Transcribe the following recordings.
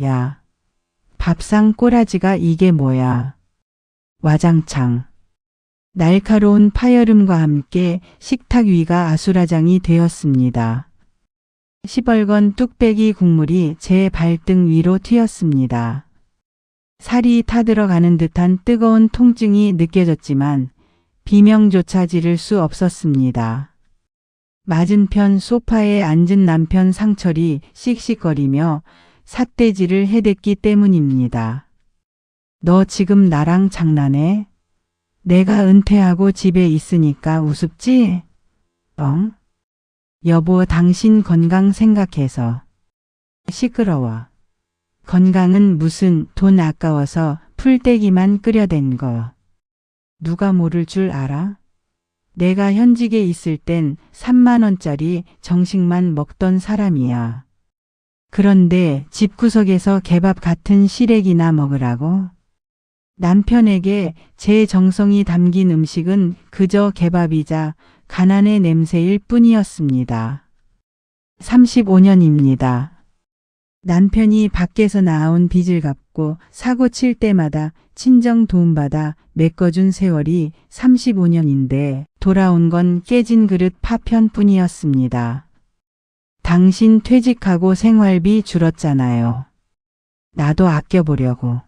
야, 밥상 꼬라지가 이게 뭐야. 와장창. 날카로운 파열음과 함께 식탁 위가 아수라장이 되었습니다. 시벌건 뚝배기 국물이 제 발등 위로 튀었습니다. 살이 타들어가는 듯한 뜨거운 통증이 느껴졌지만 비명조차 지를 수 없었습니다. 맞은편 소파에 앉은 남편 상철이 씩씩거리며 삿대질을 해댔기 때문입니다. 너 지금 나랑 장난해? 내가 은퇴하고 집에 있으니까 우습지? 엉? 여보, 당신 건강 생각해서. 시끄러워. 건강은 무슨, 돈 아까워서 풀떼기만 끓여댄 거. 누가 모를 줄 알아? 내가 현직에 있을 땐 3만 원짜리 정식만 먹던 사람이야. 그런데 집구석에서 개밥 같은 시래기나 먹으라고? 남편에게 제 정성이 담긴 음식은 그저 개밥이자 가난의 냄새일 뿐이었습니다. 35년입니다. 남편이 밖에서 나온 빚을 갚고 사고 칠 때마다 친정 도움받아 메꿔준 세월이 35년인데 돌아온 건 깨진 그릇 파편뿐이었습니다. 당신 퇴직하고 생활비 줄었잖아요. 나도 아껴보려고.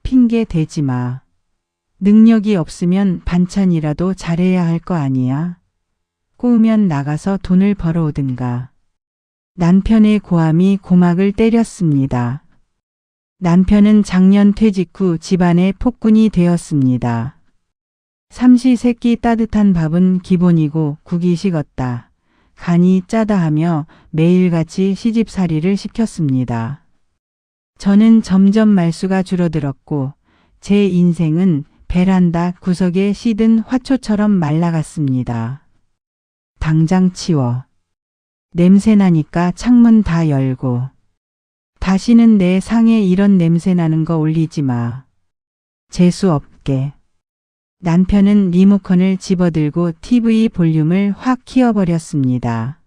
핑계 대지 마. 능력이 없으면 반찬이라도 잘해야 할 거 아니야. 꼬우면 나가서 돈을 벌어오든가. 남편의 고함이 고막을 때렸습니다. 남편은 작년 퇴직 후 집안의 폭군이 되었습니다. 삼시세끼 따뜻한 밥은 기본이고 국이 식었다. 간이 짜다 하며 매일같이 시집살이를 시켰습니다. 저는 점점 말수가 줄어들었고 제 인생은 베란다 구석에 시든 화초처럼 말라갔습니다. 당장 치워. 냄새나니까 창문 다 열고. 다시는 내 상에 이런 냄새나는 거 올리지 마. 재수 없게. 남편은 리모컨을 집어들고 TV 볼륨을 확 키워버렸습니다.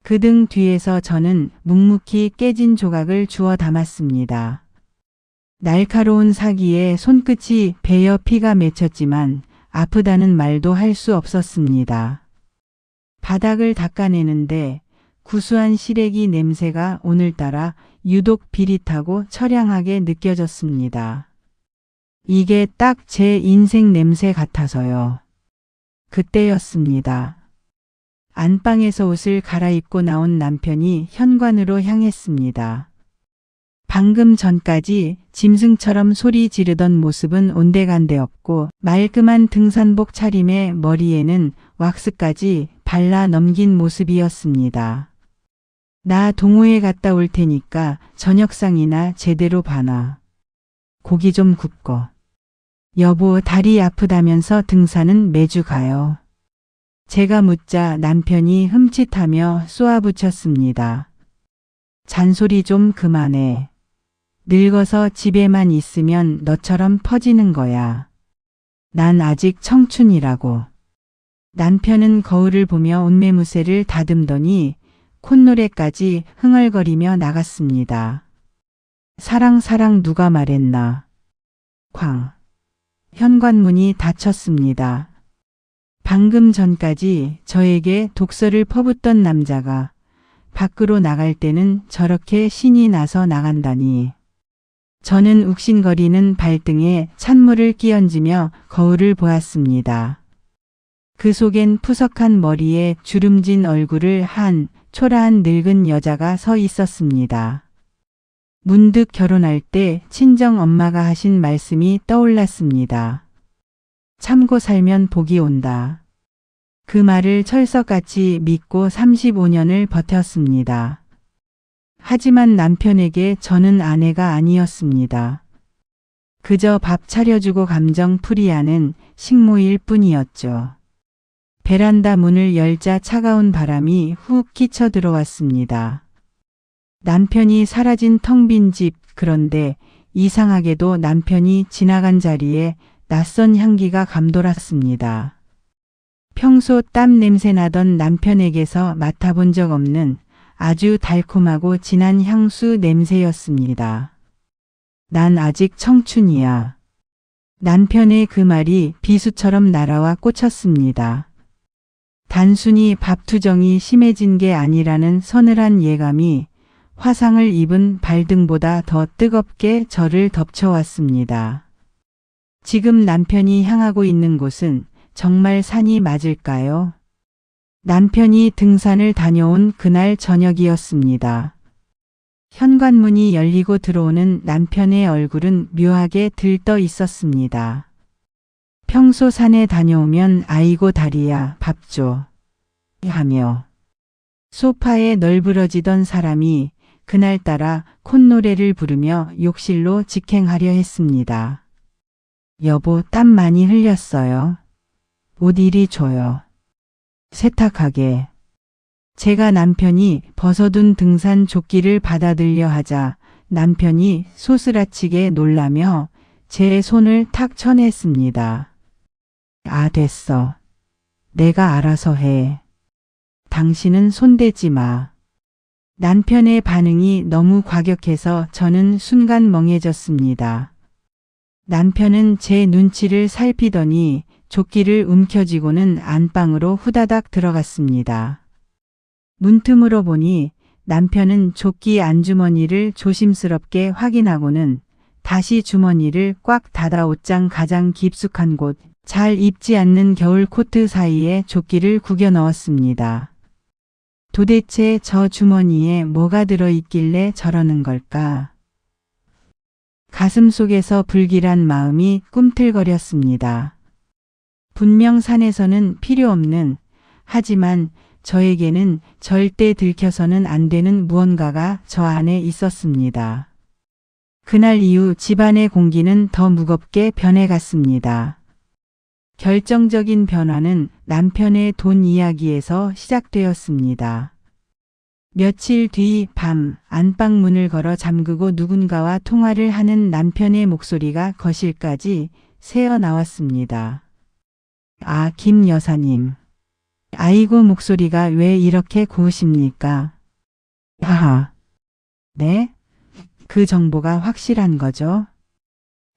그 등 뒤에서 저는 묵묵히 깨진 조각을 주워 담았습니다. 날카로운 사기에 손끝이 베어 피가 맺혔지만 아프다는 말도 할 수 없었습니다. 바닥을 닦아내는데 구수한 시래기 냄새가 오늘따라 유독 비릿하고 처량하게 느껴졌습니다. 이게 딱 제 인생 냄새 같아서요. 그때였습니다. 안방에서 옷을 갈아입고 나온 남편이 현관으로 향했습니다. 방금 전까지 짐승처럼 소리 지르던 모습은 온데간데 없고 말끔한 등산복 차림에 머리에는 왁스까지 발라 넘긴 모습이었습니다. 나 동호회 갔다 올 테니까 저녁상이나 제대로 봐놔. 고기 좀 굽고. 여보, 다리 아프다면서 등산은 매주 가요. 제가 묻자 남편이 흠칫하며 쏘아붙였습니다. 잔소리 좀 그만해. 늙어서 집에만 있으면 너처럼 퍼지는 거야. 난 아직 청춘이라고. 남편은 거울을 보며 옷매무새를 다듬더니 콧노래까지 흥얼거리며 나갔습니다. 사랑 누가 말했나. 쾅. 현관문이 닫혔습니다. 방금 전까지 저에게 독서를 퍼붓던 남자가 밖으로 나갈 때는 저렇게 신이 나서 나간다니. 저는 욱신거리는 발등에 찬물을 끼얹으며 거울을 보았습니다. 그 속엔 푸석한 머리에 주름진 얼굴을 한 초라한 늙은 여자가 서 있었습니다. 문득 결혼할 때 친정 엄마가 하신 말씀이 떠올랐습니다. 참고 살면 복이 온다. 그 말을 철석같이 믿고 35년을 버텼습니다. 하지만 남편에게 저는 아내가 아니었습니다. 그저 밥 차려주고 감정풀이하는 식모일 뿐이었죠. 베란다 문을 열자 차가운 바람이 훅 끼쳐 들어왔습니다. 남편이 사라진 텅 빈 집, 그런데 이상하게도 남편이 지나간 자리에 낯선 향기가 감돌았습니다. 평소 땀 냄새 나던 남편에게서 맡아본 적 없는 아주 달콤하고 진한 향수 냄새였습니다. 난 아직 청춘이야. 남편의 그 말이 비수처럼 날아와 꽂혔습니다. 단순히 밥투정이 심해진 게 아니라는 서늘한 예감이 화상을 입은 발등보다 더 뜨겁게 저를 덮쳐왔습니다. 지금 남편이 향하고 있는 곳은 정말 산이 맞을까요? 남편이 등산을 다녀온 그날 저녁이었습니다. 현관문이 열리고 들어오는 남편의 얼굴은 묘하게 들떠 있었습니다. 평소 산에 다녀오면 아이고 다리야 밥 줘 하며 소파에 널브러지던 사람이 그날따라 콧노래를 부르며 욕실로 직행하려 했습니다. 여보 땀 많이 흘렸어요. 옷 이리 줘요. 세탁하게. 제가 남편이 벗어둔 등산 조끼를 받아들려 하자 남편이 소스라치게 놀라며 제 손을 탁 쳐냈습니다. 아 됐어. 내가 알아서 해. 당신은 손대지 마. 남편의 반응이 너무 과격해서 저는 순간 멍해졌습니다. 남편은 제 눈치를 살피더니 조끼를 움켜쥐고는 안방으로 후다닥 들어갔습니다. 문틈으로 보니 남편은 조끼 안주머니를 조심스럽게 확인하고는 다시 주머니를 꽉 닫아 옷장 가장 깊숙한 곳, 잘 입지 않는 겨울 코트 사이에 조끼를 구겨 넣었습니다. 도대체 저 주머니에 뭐가 들어있길래 저러는 걸까? 가슴 속에서 불길한 마음이 꿈틀거렸습니다. 분명 산에서는 필요 없는, 하지만 저에게는 절대 들켜서는 안 되는 무언가가 저 안에 있었습니다. 그날 이후 집안의 공기는 더 무겁게 변해갔습니다. 결정적인 변화는 남편의 돈 이야기에서 시작되었습니다. 며칠 뒤 밤 안방 문을 걸어 잠그고 누군가와 통화를 하는 남편의 목소리가 거실까지 새어 나왔습니다. 아, 김 여사님. 아이고 목소리가 왜 이렇게 고우십니까? 하하. 네? 그 정보가 확실한 거죠?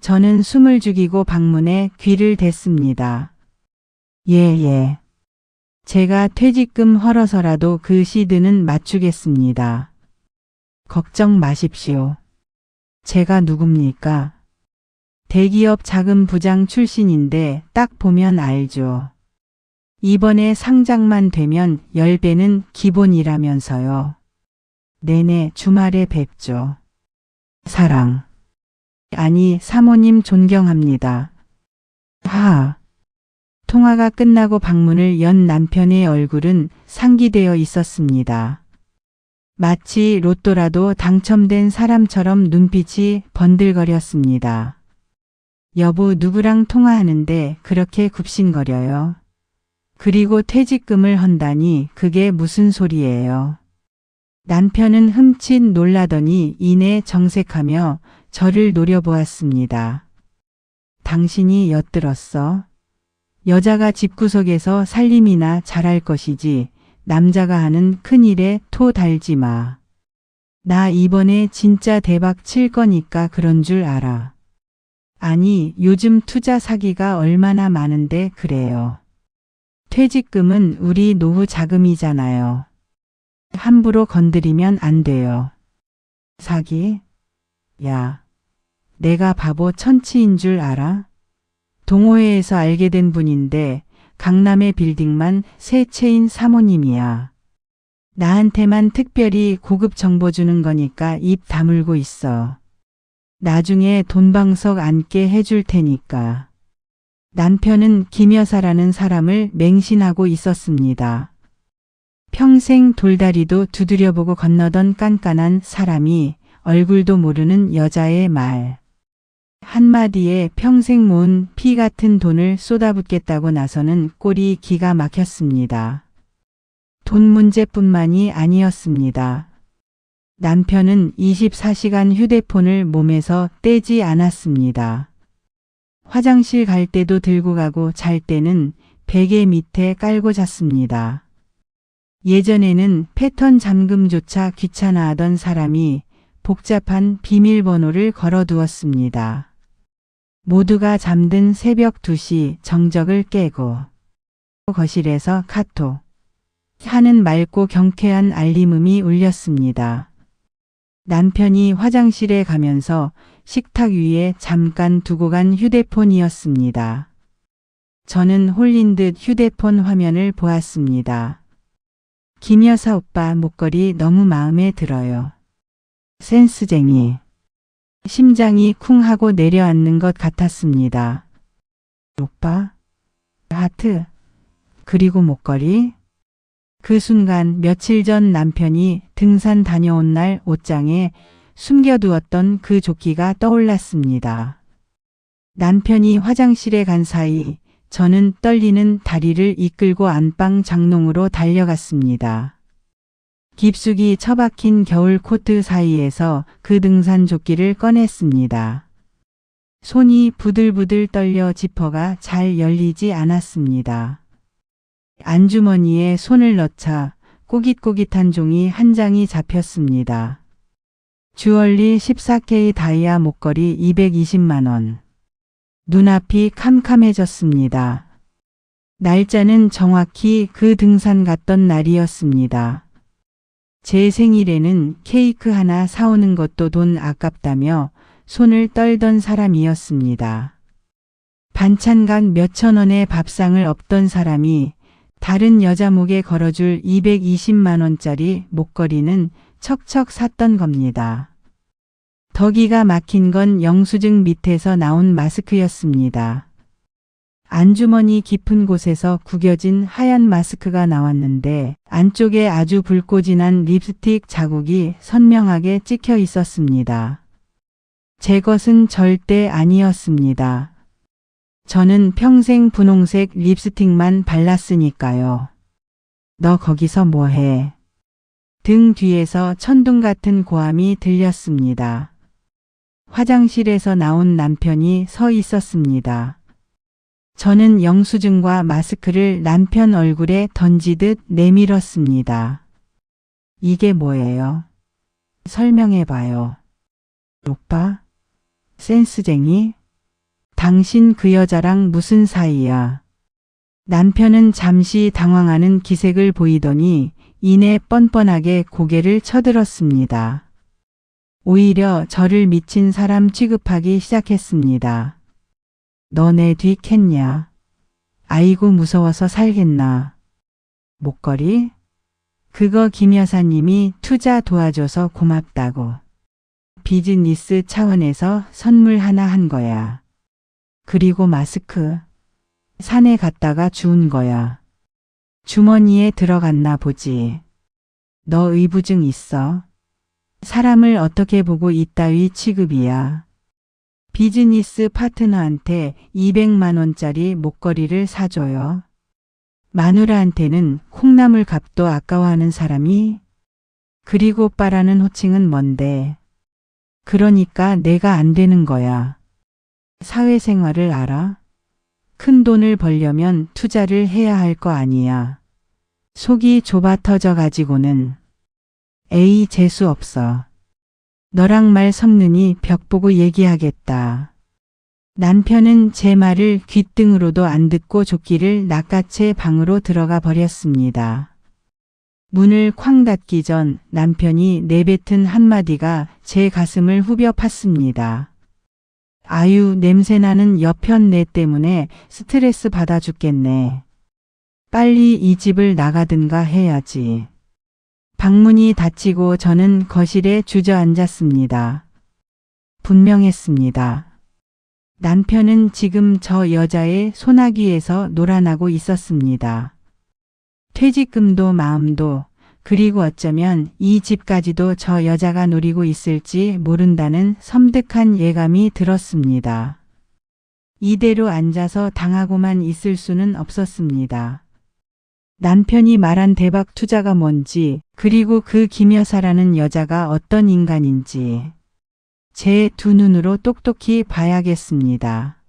저는 숨을 죽이고 방문에 귀를 댔습니다. 예. 제가 퇴직금 헐어서라도 그 시드는 맞추겠습니다. 걱정 마십시오. 제가 누굽니까? 대기업 자금 부장 출신인데 딱 보면 알죠. 이번에 상장만 되면 10배는 기본이라면서요. 네네 주말에 뵙죠. 사랑. 아니 사모님 존경합니다. 하하. 통화가 끝나고 방문을 연 남편의 얼굴은 상기되어 있었습니다. 마치 로또라도 당첨된 사람처럼 눈빛이 번들거렸습니다. 여보 누구랑 통화하는데 그렇게 굽신거려요? 그리고 퇴직금을 헌다니 그게 무슨 소리예요? 남편은 흠칫 놀라더니 이내 정색하며 저를 노려보았습니다. 당신이 엿들었어? 여자가 집구석에서 살림이나 잘할 것이지 남자가 하는 큰일에 토 달지 마. 나 이번에 진짜 대박 칠 거니까 그런 줄 알아. 아니 요즘 투자 사기가 얼마나 많은데 그래요. 퇴직금은 우리 노후 자금이잖아요. 함부로 건드리면 안 돼요. 사기? 야, 내가 바보 천치인 줄 알아? 동호회에서 알게 된 분인데 강남의 빌딩만 3채인 사모님이야. 나한테만 특별히 고급 정보 주는 거니까 입 다물고 있어. 나중에 돈방석 앉게 해줄 테니까. 남편은 김 여사라는 사람을 맹신하고 있었습니다. 평생 돌다리도 두드려보고 건너던 깐깐한 사람이 얼굴도 모르는 여자의 말. 한마디에 평생 모은 피 같은 돈을 쏟아붓겠다고 나서는 꼴이 기가 막혔습니다. 돈 문제뿐만이 아니었습니다. 남편은 24시간 휴대폰을 몸에서 떼지 않았습니다. 화장실 갈 때도 들고 가고 잘 때는 베개 밑에 깔고 잤습니다. 예전에는 패턴 잠금조차 귀찮아하던 사람이 복잡한 비밀번호를 걸어두었습니다. 모두가 잠든 새벽 2시 정적을 깨고 거실에서 카톡 하는 맑고 경쾌한 알림음이 울렸습니다. 남편이 화장실에 가면서 식탁 위에 잠깐 두고 간 휴대폰이었습니다. 저는 홀린 듯 휴대폰 화면을 보았습니다. 김 여사 오빠 목걸이 너무 마음에 들어요. 센스쟁이. 심장이 쿵 하고 내려앉는 것 같았습니다. 오빠? 하트. 그리고 목걸이? 그 순간 며칠 전 남편이 등산 다녀온 날 옷장에 숨겨두었던 그 조끼가 떠올랐습니다. 남편이 화장실에 간 사이 저는 떨리는 다리를 이끌고 안방 장롱으로 달려갔습니다. 깊숙이 처박힌 겨울 코트 사이에서 그 등산 조끼를 꺼냈습니다. 손이 부들부들 떨려 지퍼가 잘 열리지 않았습니다. 안주머니에 손을 넣자 꼬깃꼬깃한 종이 한 장이 잡혔습니다. 주얼리 14K 다이아 목걸이 220만 원. 눈앞이 캄캄해졌습니다. 날짜는 정확히 그 등산 갔던 날이었습니다. 제 생일에는 케이크 하나 사오는 것도 돈 아깝다며 손을 떨던 사람이었습니다. 반찬각 몇천 원의 밥상을 엎던 사람이 다른 여자 목에 걸어줄 220만 원짜리 목걸이는 척척 샀던 겁니다. 더 기가 막힌 건 영수증 밑에서 나온 마스크였습니다. 안주머니 깊은 곳에서 구겨진 하얀 마스크가 나왔는데 안쪽에 아주 붉고 진한 립스틱 자국이 선명하게 찍혀 있었습니다. 제 것은 절대 아니었습니다. 저는 평생 분홍색 립스틱만 발랐으니까요. 너 거기서 뭐해? 등 뒤에서 천둥 같은 고함이 들렸습니다. 화장실에서 나온 남편이 서 있었습니다. 저는 영수증과 마스크를 남편 얼굴에 던지듯 내밀었습니다. 이게 뭐예요? 설명해봐요. 오빠? 센스쟁이? 당신 그 여자랑 무슨 사이야? 남편은 잠시 당황하는 기색을 보이더니 이내 뻔뻔하게 고개를 쳐들었습니다. 오히려 저를 미친 사람 취급하기 시작했습니다. 너 내 뒤 캤냐? 아이고 무서워서 살겠나? 목걸이? 그거 김 여사님이 투자 도와줘서 고맙다고. 비즈니스 차원에서 선물 하나 한 거야. 그리고 마스크. 산에 갔다가 주운 거야. 주머니에 들어갔나 보지. 너 의부증 있어? 사람을 어떻게 보고 이따위 취급이야. 비즈니스 파트너한테 200만 원짜리 목걸이를 사줘요. 마누라한테는 콩나물 값도 아까워하는 사람이? 그리고 오빠라는 호칭은 뭔데? 그러니까 내가 안 되는 거야. 사회생활을 알아? 큰 돈을 벌려면 투자를 해야 할 거 아니야. 속이 좁아 터져 가지고는. 에이 재수 없어. 너랑 말 섞느니 벽 보고 얘기하겠다. 남편은 제 말을 귓등으로도 안 듣고 조끼를 낚아채 방으로 들어가 버렸습니다. 문을 쾅 닫기 전 남편이 내뱉은 한마디가 제 가슴을 후벼 팠습니다. 아유 냄새나는 여편 내 때문에 스트레스 받아 죽겠네. 빨리 이 집을 나가든가 해야지. 방문이 닫히고 저는 거실에 주저앉았습니다. 분명했습니다. 남편은 지금 저 여자의 소나기에서 놀아나고 있었습니다. 퇴직금도 마음도 그리고 어쩌면 이 집까지도 저 여자가 노리고 있을지 모른다는 섬뜩한 예감이 들었습니다. 이대로 앉아서 당하고만 있을 수는 없었습니다. 남편이 말한 대박 투자가 뭔지 그리고 그 김 여사라는 여자가 어떤 인간인지 제 두 눈으로 똑똑히 봐야겠습니다.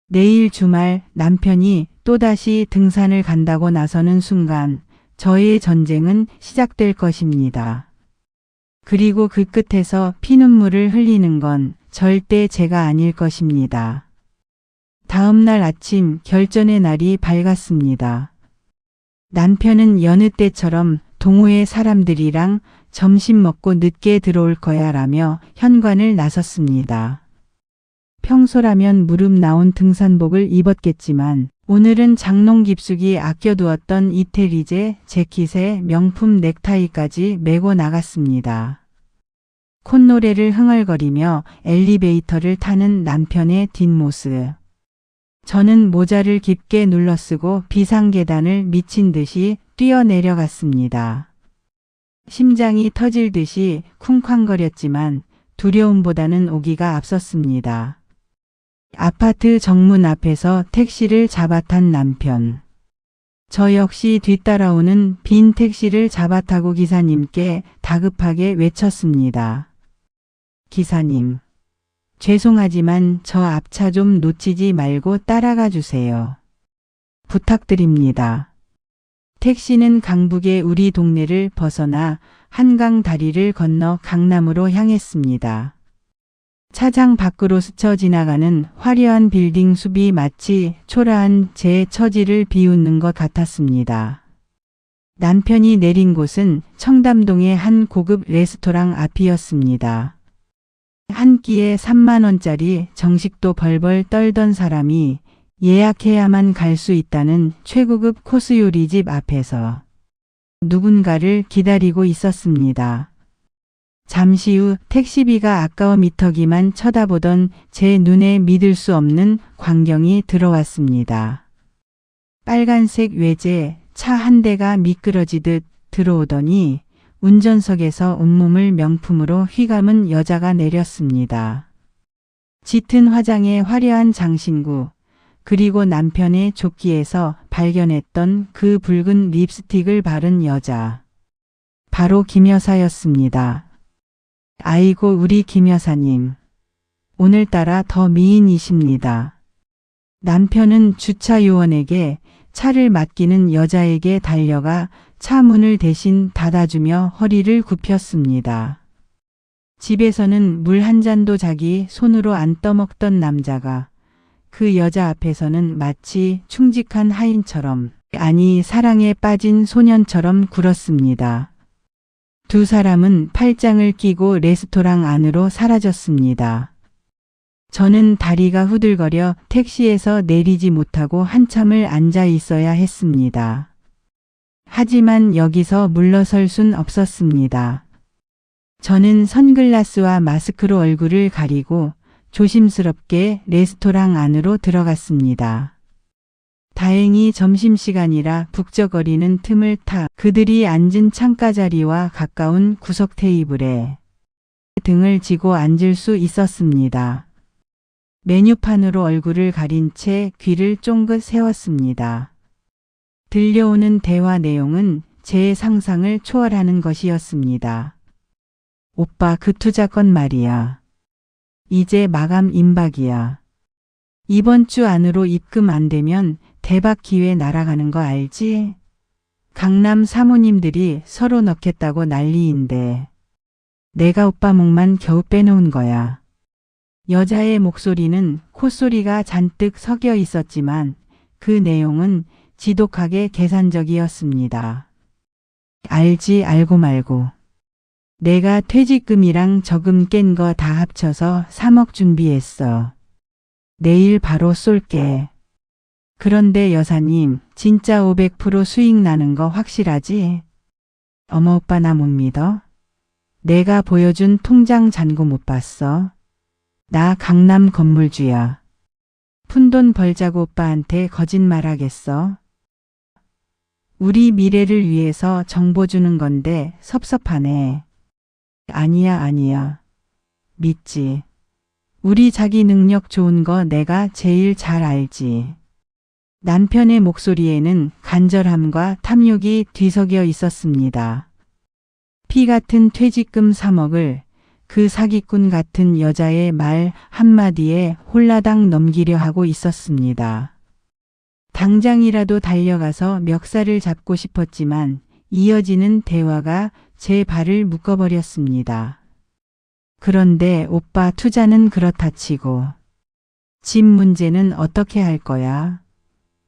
내일 주말 남편이 또다시 등산을 간다고 나서는 순간 저의 전쟁은 시작될 것입니다. 그리고 그 끝에서 피눈물을 흘리는 건 절대 제가 아닐 것입니다. 다음 날 아침 결전의 날이 밝았습니다. 남편은 여느 때처럼 동호회 사람들이랑 점심 먹고 늦게 들어올 거야 라며 현관을 나섰습니다. 평소라면 무릎 나온 등산복을 입었겠지만 오늘은 장롱 깊숙이 아껴두었던 이태리제 재킷에 명품 넥타이까지 메고 나갔습니다. 콧노래를 흥얼거리며 엘리베이터를 타는 남편의 뒷모습. 저는 모자를 깊게 눌러쓰고 비상계단을 미친 듯이 뛰어내려갔습니다. 심장이 터질 듯이 쿵쾅거렸지만 두려움보다는 오기가 앞섰습니다. 아파트 정문 앞에서 택시를 잡아탄 남편. 저 역시 뒤따라오는 빈 택시를 잡아타고 기사님께 다급하게 외쳤습니다. 기사님, 죄송하지만 저 앞차 좀 놓치지 말고 따라가 주세요. 부탁드립니다. 택시는 강북의 우리 동네를 벗어나 한강 다리를 건너 강남으로 향했습니다. 차장 밖으로 스쳐 지나가는 화려한 빌딩 숲이 마치 초라한 제 처지를 비웃는 것 같았습니다. 남편이 내린 곳은 청담동의 한 고급 레스토랑 앞이었습니다. 한 끼에 3만 원짜리 정식도 벌벌 떨던 사람이 예약해야만 갈 수 있다는 최고급 코스 요리집 앞에서 누군가를 기다리고 있었습니다. 잠시 후 택시비가 아까워 미터기만 쳐다보던 제 눈에 믿을 수 없는 광경이 들어왔습니다. 빨간색 외제 차 한 대가 미끄러지듯 들어오더니 운전석에서 온몸을 명품으로 휘감은 여자가 내렸습니다. 짙은 화장에 화려한 장신구, 그리고 남편의 조끼에서 발견했던 그 붉은 립스틱을 바른 여자. 바로 김 여사였습니다. 아이고 우리 김 여사님. 오늘따라 더 미인이십니다. 남편은 주차 요원에게 차를 맡기는 여자에게 달려가 차 문을 대신 닫아주며 허리를 굽혔습니다. 집에서는 물 한 잔도 자기 손으로 안 떠먹던 남자가 그 여자 앞에서는 마치 충직한 하인처럼, 아니 사랑에 빠진 소년처럼 굴었습니다. 두 사람은 팔짱을 끼고 레스토랑 안으로 사라졌습니다. 저는 다리가 후들거려 택시에서 내리지 못하고 한참을 앉아 있어야 했습니다. 하지만 여기서 물러설 순 없었습니다. 저는 선글라스와 마스크로 얼굴을 가리고 조심스럽게 레스토랑 안으로 들어갔습니다. 다행히 점심시간이라 북적거리는 틈을 타 그들이 앉은 창가 자리와 가까운 구석 테이블에 등을 지고 앉을 수 있었습니다. 메뉴판으로 얼굴을 가린 채 귀를 쫑긋 세웠습니다. 들려오는 대화 내용은 제 상상을 초월하는 것이었습니다. 오빠 그 투자 건 말이야. 이제 마감 임박이야. 이번 주 안으로 입금 안 되면 대박 기회 날아가는 거 알지? 강남 사모님들이 서로 넣겠다고 난리인데 내가 오빠 목만 겨우 빼놓은 거야. 여자의 목소리는 콧소리가 잔뜩 섞여 있었지만 그 내용은 지독하게 계산적이었습니다. 알지 알고 말고. 내가 퇴직금이랑 저금 깬 거 다 합쳐서 3억 준비했어. 내일 바로 쏠게. 그런데 여사님 진짜 500% 수익 나는 거 확실하지? 어머 오빠 나 못 믿어? 내가 보여준 통장 잔고 못 봤어? 나 강남 건물주야. 푼돈 벌자고 오빠한테 거짓말하겠어? 우리 미래를 위해서 정보 주는 건데 섭섭하네. 아니야. 믿지. 우리 자기 능력 좋은 거 내가 제일 잘 알지. 남편의 목소리에는 간절함과 탐욕이 뒤섞여 있었습니다. 피 같은 퇴직금 3억을 그 사기꾼 같은 여자의 말 한마디에 홀라당 넘기려 하고 있었습니다. 당장이라도 달려가서 멱살을 잡고 싶었지만 이어지는 대화가 제 발을 묶어버렸습니다. 그런데 오빠 투자는 그렇다 치고 집 문제는 어떻게 할 거야?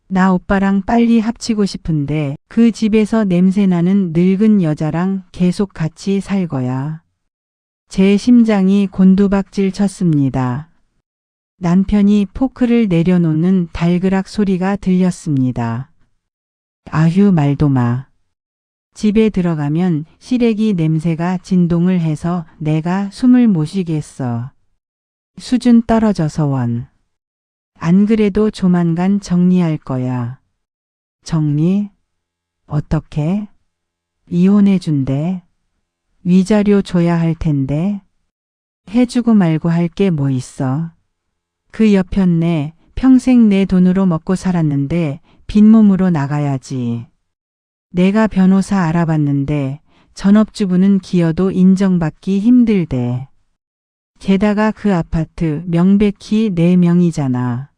나 오빠랑 빨리 합치고 싶은데 그 집에서 냄새나는 늙은 여자랑 계속 같이 살 거야. 제 심장이 곤두박질 쳤습니다. 남편이 포크를 내려놓는 달그락 소리가 들렸습니다. 아휴 말도 마. 집에 들어가면 시래기 냄새가 진동을 해서 내가 숨을 못 쉬겠어. 수준 떨어져서 원. 안 그래도 조만간 정리할 거야. 정리? 어떻게? 이혼해 준대. 위자료 줘야 할 텐데. 해주고 말고 할 게 뭐 있어. 그 여편네 평생 내 돈으로 먹고 살았는데 빈몸으로 나가야지. 내가 변호사 알아봤는데 전업주부는 기여도 인정받기 힘들대. 게다가 그 아파트 명백히 내 명의잖아.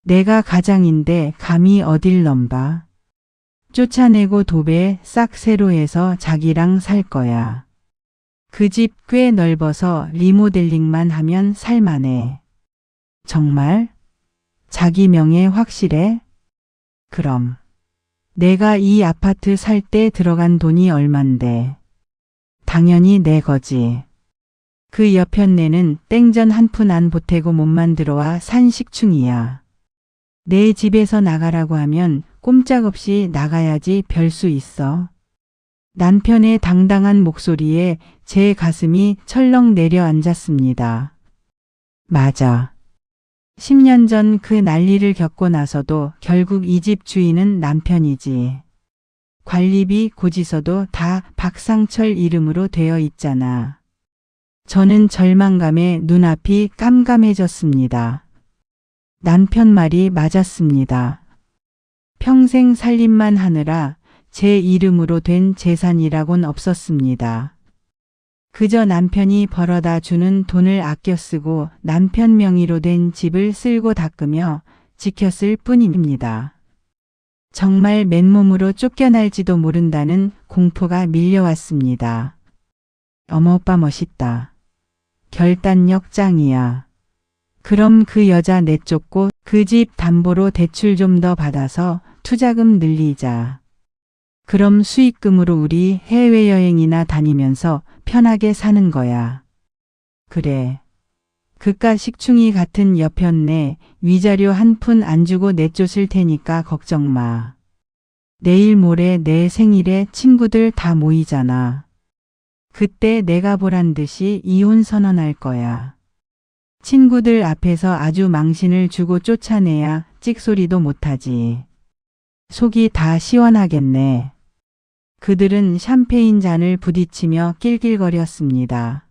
내가 가장인데 감히 어딜 넘봐. 쫓아내고 도배 싹 새로 해서 자기랑 살 거야. 그 집 꽤 넓어서 리모델링만 하면 살만해. 정말? 자기 명예 확실해? 그럼. 내가 이 아파트 살 때 들어간 돈이 얼만데. 당연히 내 거지. 그 여편네는 땡전 한 푼 안 보태고 몸만 들어와 산 식충이야. 내 집에서 나가라고 하면 꼼짝없이 나가야지 별 수 있어. 남편의 당당한 목소리에 제 가슴이 철렁 내려앉았습니다. 맞아. 10년 전 그 난리를 겪고 나서도 결국 이 집 주인은 남편이지. 관리비 고지서도 다 박상철 이름으로 되어 있잖아. 저는 절망감에 눈앞이 깜깜해졌습니다. 남편 말이 맞았습니다. 평생 살림만 하느라 제 이름으로 된 재산이라곤 없었습니다. 그저 남편이 벌어다 주는 돈을 아껴 쓰고 남편 명의로 된 집을 쓸고 닦으며 지켰을 뿐입니다. 정말 맨몸으로 쫓겨날지도 모른다는 공포가 밀려왔습니다. 어머 오빠 멋있다. 결단력 짱이야. 그럼 그 여자 내쫓고 그 집 담보로 대출 좀 더 받아서 투자금 늘리자. 그럼 수익금으로 우리 해외여행이나 다니면서 편하게 사는 거야. 그래. 그깟 식충이 같은 여편네 위자료 한 푼 안 주고 내쫓을 테니까 걱정 마. 내일 모레 내 생일에 친구들 다 모이잖아. 그때 내가 보란 듯이 이혼 선언할 거야. 친구들 앞에서 아주 망신을 주고 쫓아내야 찍소리도 못하지. 속이 다 시원하겠네. 그들은 샴페인 잔을 부딪히며 낄낄거렸습니다.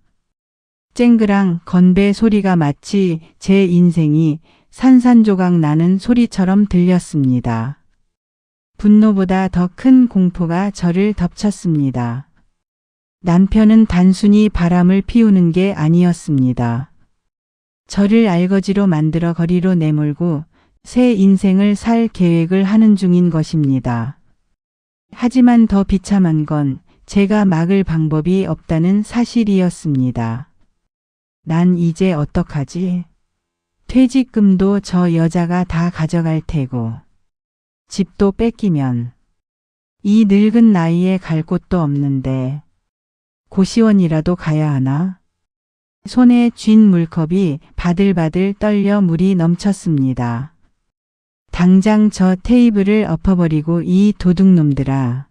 쨍그랑 건배 소리가 마치 제 인생이 산산조각 나는 소리처럼 들렸습니다. 분노보다 더 큰 공포가 저를 덮쳤습니다. 남편은 단순히 바람을 피우는 게 아니었습니다. 저를 알거지로 만들어 거리로 내몰고 새 인생을 살 계획을 하는 중인 것입니다. 하지만 더 비참한 건 제가 막을 방법이 없다는 사실이었습니다. 난 이제 어떡하지? 퇴직금도 저 여자가 다 가져갈 테고 집도 뺏기면 이 늙은 나이에 갈 곳도 없는데 고시원이라도 가야 하나? 손에 쥔 물컵이 바들바들 떨려 물이 넘쳤습니다. 당장 저 테이블을 엎어버리고 이 도둑놈들아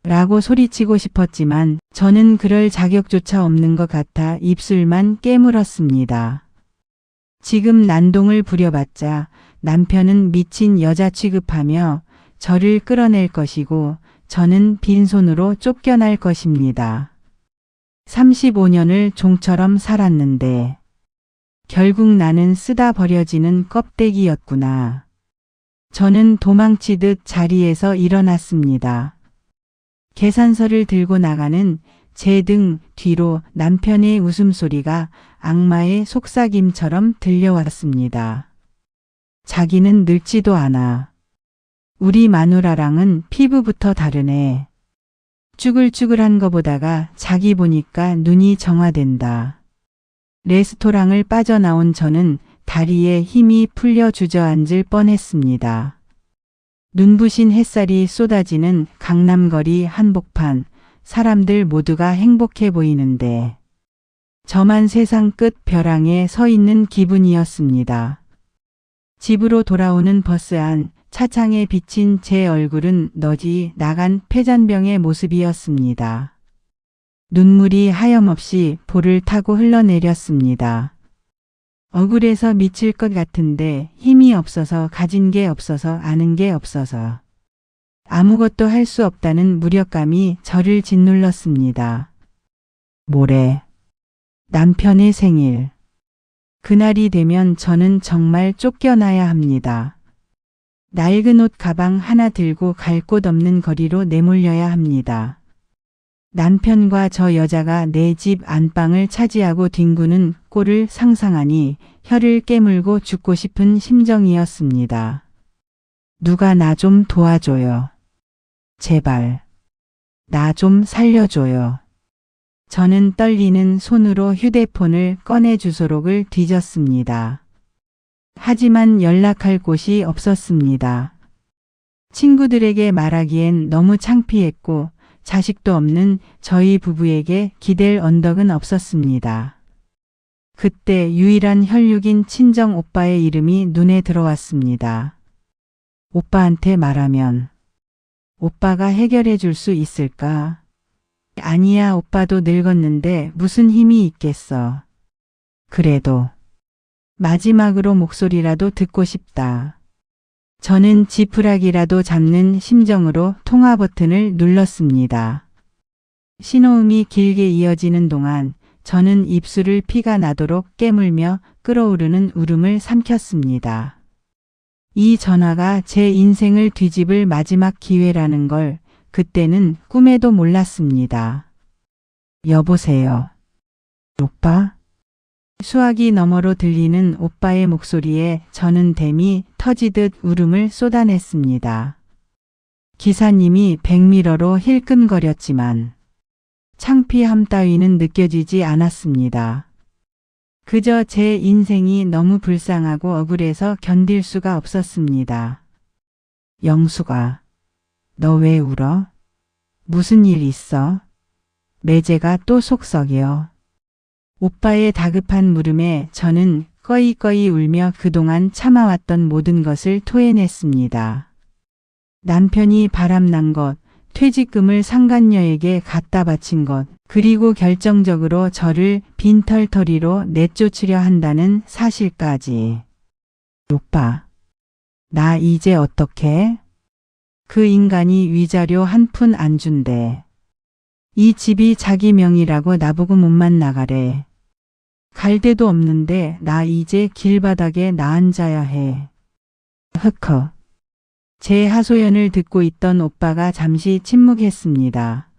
라고 소리치고 싶었지만 저는 그럴 자격조차 없는 것 같아 입술만 깨물었습니다. 지금 난동을 부려봤자 남편은 미친 여자 취급하며 저를 끌어낼 것이고 저는 빈손으로 쫓겨날 것입니다. 35년을 종처럼 살았는데 결국 나는 쓰다 버려지는 껍데기였구나. 저는 도망치듯 자리에서 일어났습니다. 계산서를 들고 나가는 제 등 뒤로 남편의 웃음소리가 악마의 속삭임처럼 들려왔습니다. 자기는 늙지도 않아. 우리 마누라랑은 피부부터 다르네. 쭈글쭈글한 거 보다가 자기 보니까 눈이 정화된다. 레스토랑을 빠져나온 저는 다리에 힘이 풀려 주저앉을 뻔했습니다. 눈부신 햇살이 쏟아지는 강남거리 한복판, 사람들 모두가 행복해 보이는데 저만 세상 끝 벼랑에 서 있는 기분이었습니다. 집으로 돌아오는 버스 안 차창에 비친 제 얼굴은 너지 나간 폐잔병의 모습이었습니다. 눈물이 하염없이 볼을 타고 흘러내렸습니다. 억울해서 미칠 것 같은데 힘이 없어서 가진 게 없어서 아는 게 없어서 아무것도 할 수 없다는 무력감이 저를 짓눌렀습니다. 모레 남편의 생일. 그날이 되면 저는 정말 쫓겨나야 합니다. 낡은 옷 가방 하나 들고 갈 곳 없는 거리로 내몰려야 합니다. 남편과 저 여자가 내 집 안방을 차지하고 뒹구는 꼴을 상상하니 혀를 깨물고 죽고 싶은 심정이었습니다. 누가 나 좀 도와줘요. 제발. 나 좀 살려줘요. 저는 떨리는 손으로 휴대폰을 꺼내 주소록을 뒤졌습니다. 하지만 연락할 곳이 없었습니다. 친구들에게 말하기엔 너무 창피했고 자식도 없는 저희 부부에게 기댈 언덕은 없었습니다. 그때 유일한 혈육인 친정 오빠의 이름이 눈에 들어왔습니다. 오빠한테 말하면 오빠가 해결해 줄 수 있을까? 아니야, 오빠도 늙었는데 무슨 힘이 있겠어. 그래도 마지막으로 목소리라도 듣고 싶다. 저는 지푸라기라도 잡는 심정으로 통화 버튼을 눌렀습니다. 신호음이 길게 이어지는 동안 저는 입술을 피가 나도록 깨물며 끓어오르는 울음을 삼켰습니다. 이 전화가 제 인생을 뒤집을 마지막 기회라는 걸 그때는 꿈에도 몰랐습니다. 여보세요. 오빠? 수화기 너머로 들리는 오빠의 목소리에 저는 댐이 터지듯 울음을 쏟아냈습니다. 기사님이 백미러로 힐끔거렸지만 창피함 따위는 느껴지지 않았습니다. 그저 제 인생이 너무 불쌍하고 억울해서 견딜 수가 없었습니다. 영수가, 너 왜 울어? 무슨 일 있어? 매제가 또 속썩여. 오빠의 다급한 물음에 저는 꺼이꺼이 울며 그동안 참아왔던 모든 것을 토해냈습니다. 남편이 바람난 것, 퇴직금을 상간녀에게 갖다 바친 것, 그리고 결정적으로 저를 빈털터리로 내쫓으려 한다는 사실까지. 오빠, 나 이제 어떡해? 그 인간이 위자료 한 푼 안 준대. 이 집이 자기 명의라고 나보고 몸만 나가래. 갈 데도 없는데 나 이제 길바닥에 나앉아야 해. 흑허. 제 하소연을 듣고 있던 오빠가 잠시 침묵했습니다.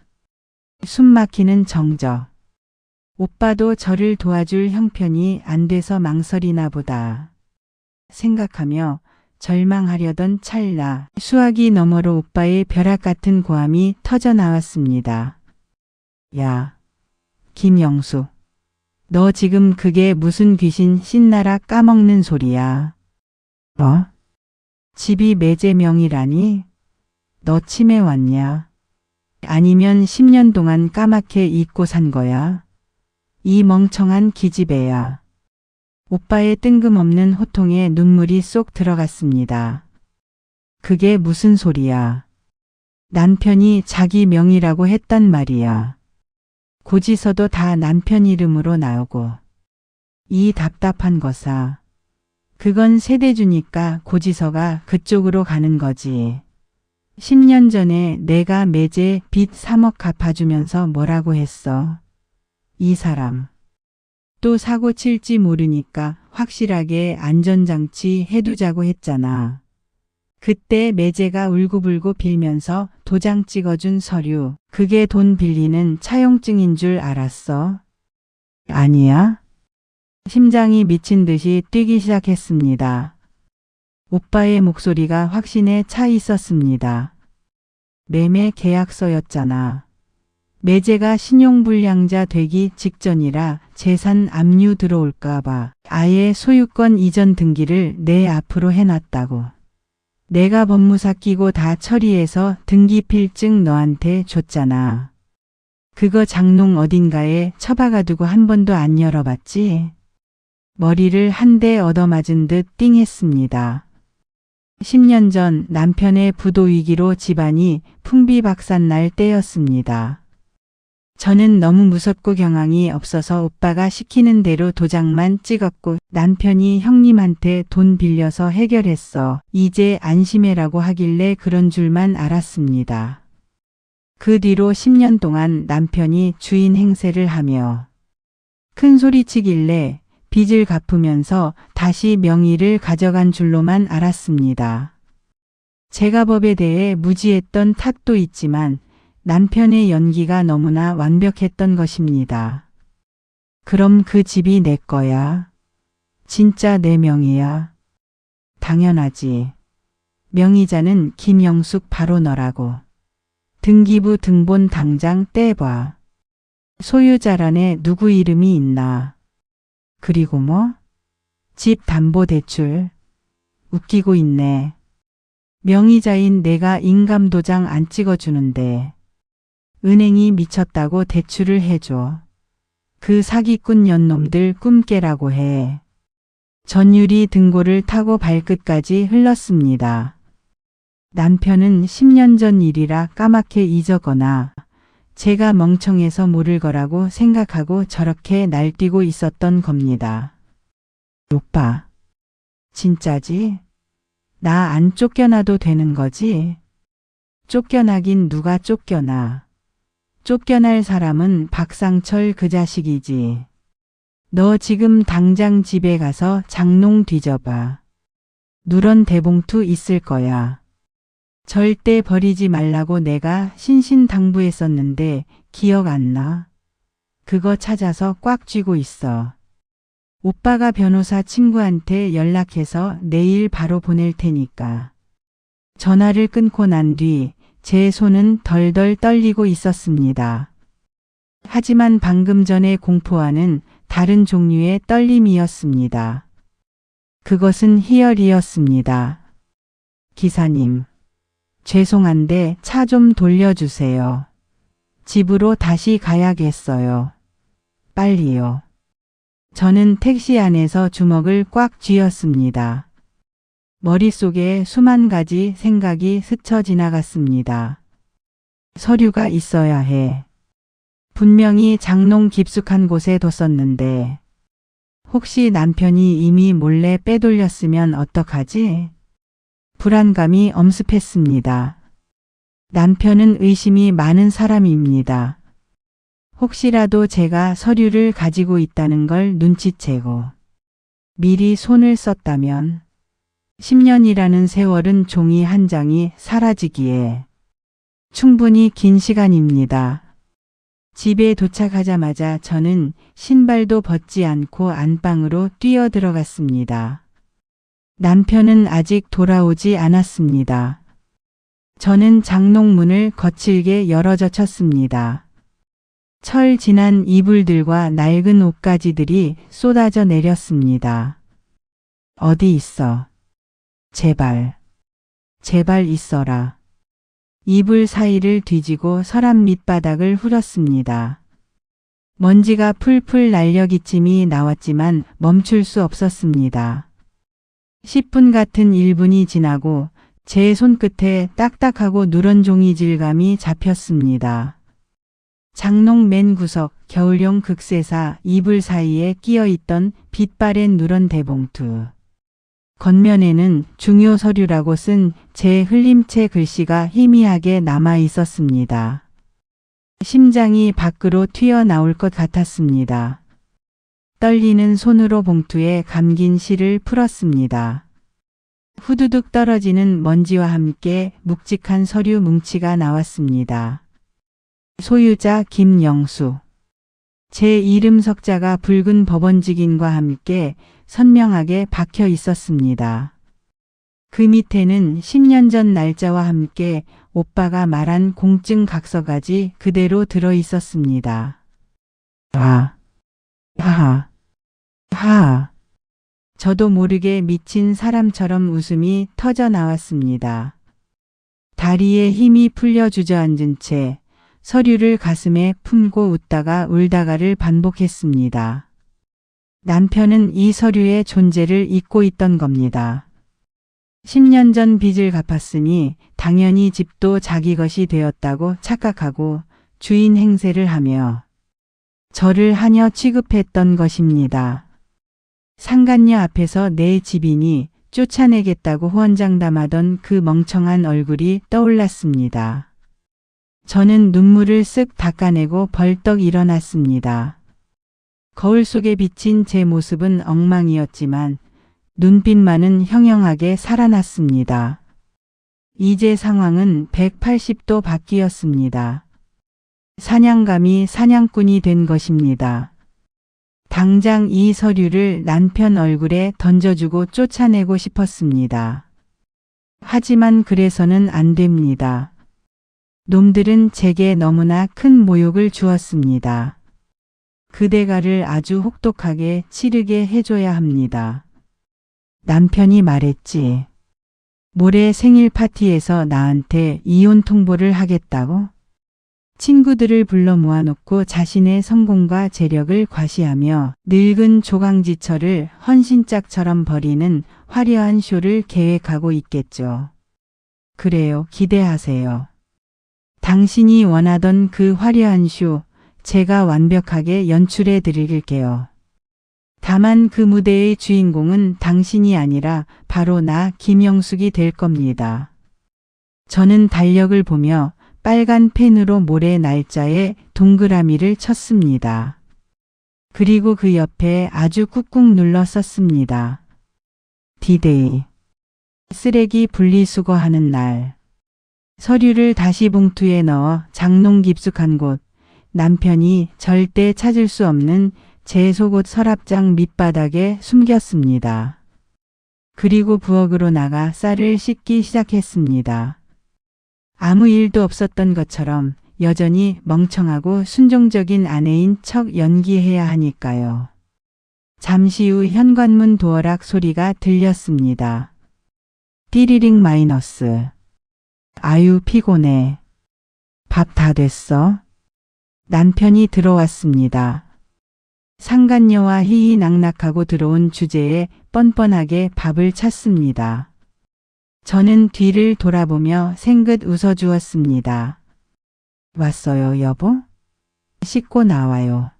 숨막히는 정적. 오빠도 저를 도와줄 형편이 안 돼서 망설이나 보다 생각하며 절망하려던 찰나 수화기 너머로 오빠의 벼락 같은 고함이 터져 나왔습니다. 야, 김영수. 너 지금 그게 무슨 귀신 신나라 까먹는 소리야. 뭐? 집이 매제 명의라니? 너 치매 왔냐? 아니면 10년 동안 까맣게 잊고 산 거야? 이 멍청한 기집애야. 오빠의 뜬금없는 호통에 눈물이 쏙 들어갔습니다. 그게 무슨 소리야. 남편이 자기 명의라고 했단 말이야. 고지서도 다 남편 이름으로 나오고. 이 답답한 거사. 그건 세대주니까 고지서가 그쪽으로 가는 거지. 10년 전에 내가 매제 빚 3억 갚아주면서 뭐라고 했어. 이 사람. 또 사고 칠지 모르니까 확실하게 안전장치 해두자고 했잖아. 그때 매제가 울고불고 빌면서 도장 찍어준 서류, 그게 돈 빌리는 차용증인 줄 알았어? 아니야? 심장이 미친 듯이 뛰기 시작했습니다. 오빠의 목소리가 확신에 차 있었습니다. 매매 계약서였잖아. 매제가 신용불량자 되기 직전이라 재산 압류 들어올까봐 아예 소유권 이전 등기를 내 앞으로 해놨다고. 내가 법무사 끼고 다 처리해서 등기 필증 너한테 줬잖아. 그거 장롱 어딘가에 처박아두고 한 번도 안 열어봤지? 머리를 한 대 얻어맞은 듯 띵했습니다. 10년 전 남편의 부도 위기로 집안이 풍비박산날 때였습니다. 저는 너무 무섭고 경황이 없어서 오빠가 시키는 대로 도장만 찍었고 남편이 형님한테 돈 빌려서 해결했어. 이제 안심해라고 하길래 그런 줄만 알았습니다. 그 뒤로 10년 동안 남편이 주인 행세를 하며 큰 소리치길래 빚을 갚으면서 다시 명의를 가져간 줄로만 알았습니다. 제가 법에 대해 무지했던 탓도 있지만 남편의 연기가 너무나 완벽했던 것입니다. 그럼 그 집이 내 거야? 진짜 내 명의야? 당연하지. 명의자는 김영숙 바로 너라고. 등기부 등본 당장 떼봐. 소유자란에 누구 이름이 있나? 그리고 뭐? 집 담보대출. 웃기고 있네. 명의자인 내가 인감도장 안 찍어주는데 은행이 미쳤다고 대출을 해줘. 그 사기꾼 년놈들 꿈 깨라고 해. 전율이 등골을 타고 발끝까지 흘렀습니다. 남편은 10년 전 일이라 까맣게 잊었거나 제가 멍청해서 모를 거라고 생각하고 저렇게 날뛰고 있었던 겁니다. 오빠, 진짜지? 나 안 쫓겨나도 되는 거지? 쫓겨나긴 누가 쫓겨나. 쫓겨날 사람은 박상철 그 자식이지. 너 지금 당장 집에 가서 장롱 뒤져봐. 누런 대봉투 있을 거야. 절대 버리지 말라고 내가 신신당부했었는데 기억 안 나? 그거 찾아서 꽉 쥐고 있어. 오빠가 변호사 친구한테 연락해서 내일 바로 보낼 테니까. 전화를 끊고 난 뒤 제 손은 덜덜 떨리고 있었습니다. 하지만 방금 전의 공포와는 다른 종류의 떨림이었습니다. 그것은 희열이었습니다. 기사님, 죄송한데 차 좀 돌려주세요. 집으로 다시 가야겠어요. 빨리요. 저는 택시 안에서 주먹을 꽉 쥐었습니다. 머릿속에 수만 가지 생각이 스쳐 지나갔습니다. 서류가 있어야 해. 분명히 장롱 깊숙한 곳에 뒀었는데 혹시 남편이 이미 몰래 빼돌렸으면 어떡하지? 불안감이 엄습했습니다. 남편은 의심이 많은 사람입니다. 혹시라도 제가 서류를 가지고 있다는 걸 눈치채고 미리 손을 썼다면 10년이라는 세월은 종이 한 장이 사라지기에 충분히 긴 시간입니다. 집에 도착하자마자 저는 신발도 벗지 않고 안방으로 뛰어들어갔습니다. 남편은 아직 돌아오지 않았습니다. 저는 장롱문을 거칠게 열어젖혔습니다. 철 지난 이불들과 낡은 옷가지들이 쏟아져 내렸습니다. 어디 있어? 제발, 제발 있어라. 이불 사이를 뒤지고 서랍 밑바닥을 후렸습니다. 먼지가 풀풀 날려 기침이 나왔지만 멈출 수 없었습니다. 10분 같은 1분이 지나고 제 손끝에 딱딱하고 누런 종이 질감이 잡혔습니다. 장롱 맨 구석 겨울용 극세사 이불 사이에 끼어있던 빛바랜 누런 대봉투. 겉면에는 중요 서류라고 쓴 제 흘림체 글씨가 희미하게 남아 있었습니다. 심장이 밖으로 튀어나올 것 같았습니다. 떨리는 손으로 봉투에 감긴 실을 풀었습니다. 후두둑 떨어지는 먼지와 함께 묵직한 서류 뭉치가 나왔습니다. 소유자 김영수. 제 이름 석자가 붉은 법원직인과 함께 선명하게 박혀 있었습니다. 그 밑에는 10년 전 날짜와 함께 오빠가 말한 공증 각서까지 그대로 들어 있었습니다. 하. 저도 모르게 미친 사람처럼 웃음이 터져 나왔습니다. 다리에 힘이 풀려 주저앉은 채 서류를 가슴에 품고 웃다가 울다가를 반복했습니다. 남편은 이 서류의 존재를 잊고 있던 겁니다. 10년 전 빚을 갚았으니 당연히 집도 자기 것이 되었다고 착각하고 주인 행세를 하며 저를 하녀 취급했던 것입니다. 상간녀 앞에서 내 집이니 쫓아내겠다고 후원장담하던 그 멍청한 얼굴이 떠올랐습니다. 저는 눈물을 쓱 닦아내고 벌떡 일어났습니다. 거울 속에 비친 제 모습은 엉망이었지만 눈빛만은 형형하게 살아났습니다. 이제 상황은 180도 바뀌었습니다. 사냥감이 사냥꾼이 된 것입니다. 당장 이 서류를 남편 얼굴에 던져주고 쫓아내고 싶었습니다. 하지만 그래서는 안 됩니다. 놈들은 제게 너무나 큰 모욕을 주었습니다. 그 대가를 아주 혹독하게 치르게 해줘야 합니다. 남편이 말했지. 모레 생일 파티에서 나한테 이혼 통보를 하겠다고? 친구들을 불러 모아놓고 자신의 성공과 재력을 과시하며 늙은 조강지처를 헌신짝처럼 벌이는 화려한 쇼를 계획하고 있겠죠. 그래요, 기대하세요. 당신이 원하던 그 화려한 쇼, 제가 완벽하게 연출해 드릴게요. 다만 그 무대의 주인공은 당신이 아니라 바로 나 김영숙이 될 겁니다. 저는 달력을 보며 빨간 펜으로 모레 날짜에 동그라미를 쳤습니다. 그리고 그 옆에 아주 꾹꾹 눌러 썼습니다. D-Day. 쓰레기 분리수거하는 날. 서류를 다시 봉투에 넣어 장롱 깊숙한 곳, 남편이 절대 찾을 수 없는 제 속옷 서랍장 밑바닥에 숨겼습니다. 그리고 부엌으로 나가 쌀을 씻기 시작했습니다. 아무 일도 없었던 것처럼 여전히 멍청하고 순종적인 아내인 척 연기해야 하니까요. 잠시 후 현관문 도어락 소리가 들렸습니다. 띠리링 마이너스. 아유 피곤해. 밥 다 됐어? 남편이 들어왔습니다. 상간녀와 희희낙낙하고 들어온 주제에 뻔뻔하게 밥을 찼습니다. 저는 뒤를 돌아보며 생긋 웃어주었습니다. 왔어요, 여보? 씻고 나와요.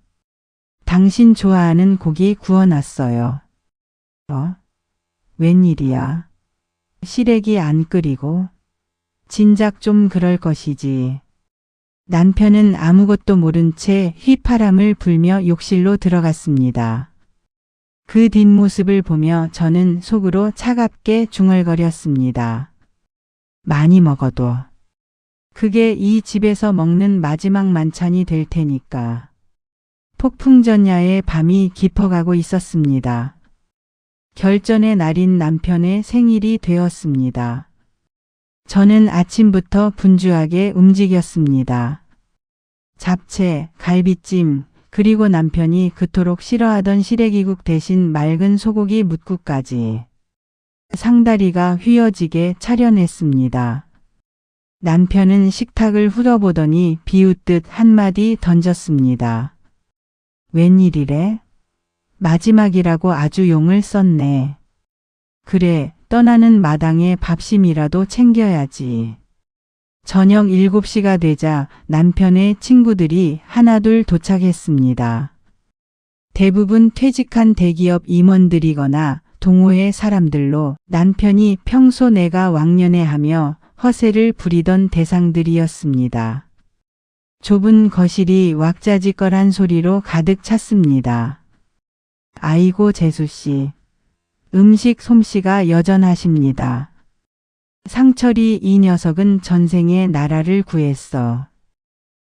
당신 좋아하는 고기 구워놨어요. 웬일이야? 시래기 안 끓이고? 진작 좀 그럴 것이지. 남편은 아무것도 모른 채 휘파람을 불며 욕실로 들어갔습니다. 그 뒷모습을 보며 저는 속으로 차갑게 중얼거렸습니다. 많이 먹어도 그게 이 집에서 먹는 마지막 만찬이 될 테니까. 폭풍전야의 밤이 깊어가고 있었습니다. 결전의 날인 남편의 생일이 되었습니다. 저는 아침부터 분주하게 움직였습니다. 잡채, 갈비찜, 그리고 남편이 그토록 싫어하던 시래기국 대신 맑은 소고기 뭇국까지. 상다리가 휘어지게 차려냈습니다. 남편은 식탁을 훑어보더니 비웃듯 한마디 던졌습니다. 웬일이래? 마지막이라고 아주 용을 썼네. 그래, 떠나는 마당에 밥심이라도 챙겨야지. 저녁 7시가 되자 남편의 친구들이 하나둘 도착했습니다. 대부분 퇴직한 대기업 임원들이거나 동호회 사람들로 남편이 평소 내가 왕년에하며 허세를 부리던 대상들이었습니다. 좁은 거실이 왁자지껄한 소리로 가득 찼습니다. 아이고 재수씨, 음식 솜씨가 여전하십니다. 상철이 이 녀석은 전생에 나라를 구했어.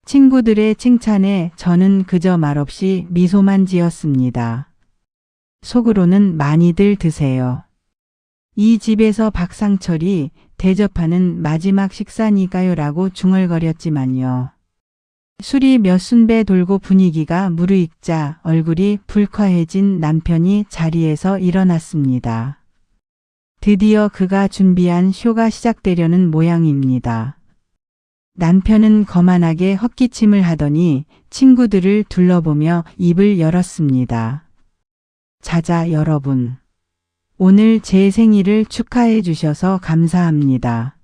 친구들의 칭찬에 저는 그저 말없이 미소만 지었습니다. 속으로는 많이들 드세요. 이 집에서 박상철이 대접하는 마지막 식사니까요 라고 중얼거렸지만요. 술이 몇 순배 돌고 분위기가 무르익자 얼굴이 불쾌해진 남편이 자리에서 일어났습니다. 드디어 그가 준비한 쇼가 시작되려는 모양입니다. 남편은 거만하게 헛기침을 하더니 친구들을 둘러보며 입을 열었습니다. 자자 여러분. 오늘 제 생일을 축하해 주셔서 감사합니다.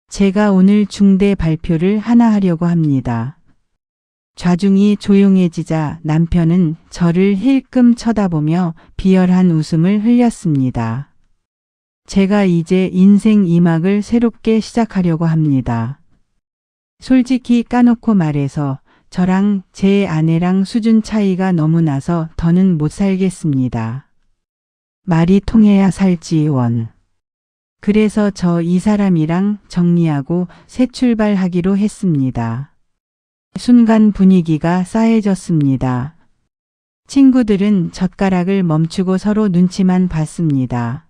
제가 오늘 중대 발표를 하나 하려고 합니다. 좌중이 조용해지자 남편은 저를 힐끔 쳐다보며 비열한 웃음을 흘렸습니다. 제가 이제 인생 2막을 새롭게 시작하려고 합니다. 솔직히 까놓고 말해서 저랑 제 아내랑 수준 차이가 너무 나서 더는 못 살겠습니다. 말이 통해야 살지 원. 그래서 저 이 사람이랑 정리하고 새 출발하기로 했습니다. 순간 분위기가 싸해졌습니다. 친구들은 젓가락을 멈추고 서로 눈치만 봤습니다.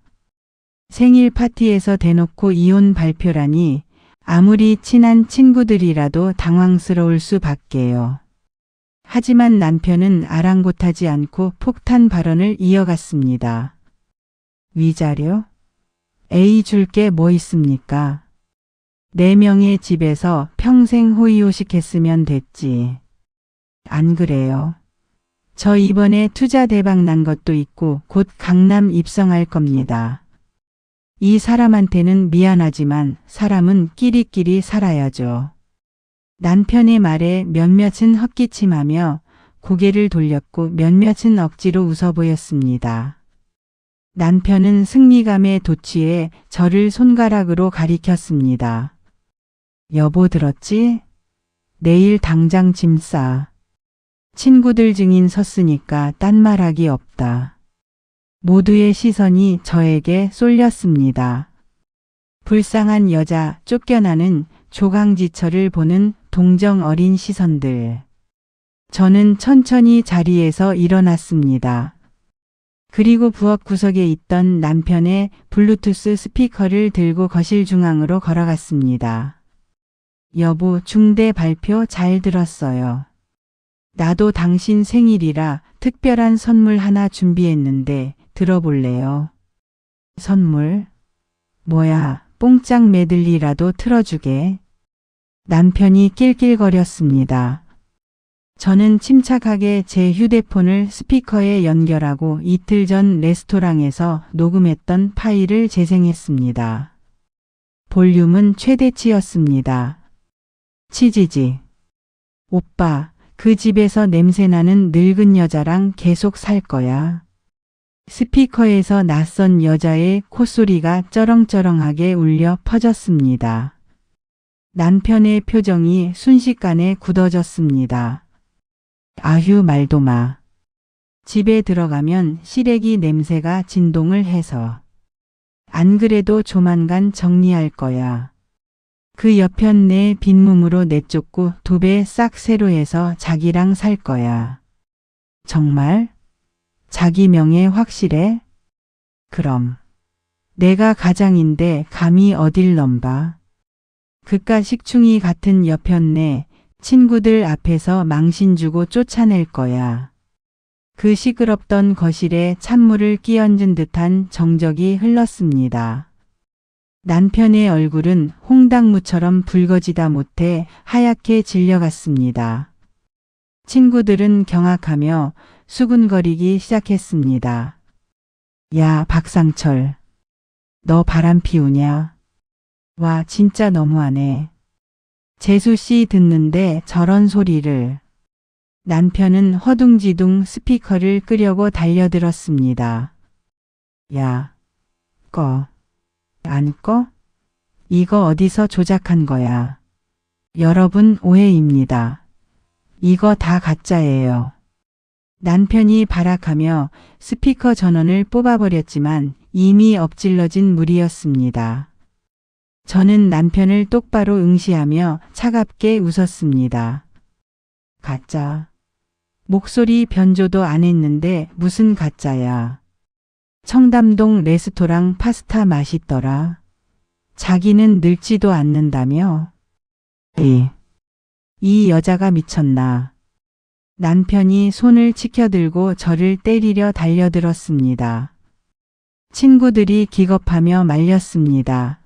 생일 파티에서 대놓고 이혼 발표라니 아무리 친한 친구들이라도 당황스러울 수밖에요. 하지만 남편은 아랑곳하지 않고 폭탄 발언을 이어갔습니다. 위자료? 에이 줄게 뭐 있습니까? 4명의 집에서 평생 호의호식했으면 됐지. 안 그래요? 저 이번에 투자 대박 난 것도 있고 곧 강남 입성할 겁니다. 이 사람한테는 미안하지만 사람은 끼리끼리 살아야죠. 남편의 말에 몇몇은 헛기침하며 고개를 돌렸고 몇몇은 억지로 웃어 보였습니다. 남편은 승리감에 도취해 저를 손가락으로 가리켰습니다. 여보 들었지? 내일 당장 짐 싸. 친구들 증인 섰으니까 딴 말하기 없다. 모두의 시선이 저에게 쏠렸습니다. 불쌍한 여자 쫓겨나는 조강지처를 보는 동정 어린 시선들. 저는 천천히 자리에서 일어났습니다. 그리고 부엌 구석에 있던 남편의 블루투스 스피커를 들고 거실 중앙으로 걸어갔습니다. 여보, 중대 발표 잘 들었어요. 나도 당신 생일이라 특별한 선물 하나 준비했는데 들어볼래요? 선물? 뭐야, 뽕짝 메들리라도 틀어주게. 남편이 낄낄거렸습니다. 저는 침착하게 제 휴대폰을 스피커에 연결하고 이틀 전 레스토랑에서 녹음했던 파일을 재생했습니다. 볼륨은 최대치였습니다. 치지지. 오빠, 그 집에서 냄새나는 늙은 여자랑 계속 살 거야. 스피커에서 낯선 여자의 콧소리가 쩌렁쩌렁하게 울려 퍼졌습니다. 남편의 표정이 순식간에 굳어졌습니다. 아휴 말도 마. 집에 들어가면 시래기 냄새가 진동을 해서. 안 그래도 조만간 정리할 거야. 그 여편 내 빈몸으로 내쫓고 2배 싹 새로 해서 자기랑 살 거야. 정말? 자기 명예 확실해? 그럼. 내가 가장인데 감히 어딜 넘봐. 그깟 식충이 같은 여편 내 친구들 앞에서 망신 주고 쫓아낼 거야. 그 시끄럽던 거실에 찬물을 끼얹은 듯한 정적이 흘렀습니다. 남편의 얼굴은 홍당무처럼 붉어지다 못해 하얗게 질려갔습니다. 친구들은 경악하며 수군거리기 시작했습니다. 야, 박상철. 너 바람 피우냐? 와, 진짜 너무하네. 재수 씨 듣는데 저런 소리를. 남편은 허둥지둥 스피커를 끄려고 달려들었습니다. 야, 꺼. 안 꺼? 이거 어디서 조작한 거야? 여러분 오해입니다. 이거 다 가짜예요. 남편이 발악하며 스피커 전원을 뽑아버렸지만 이미 엎질러진 물이었습니다. 저는 남편을 똑바로 응시하며 차갑게 웃었습니다. 가짜. 목소리 변조도 안 했는데 무슨 가짜야. 청담동 레스토랑 파스타 맛있더라. 자기는 늙지도 않는다며? 이 여자가 미쳤나. 남편이 손을 치켜들고 저를 때리려 달려들었습니다. 친구들이 기겁하며 말렸습니다.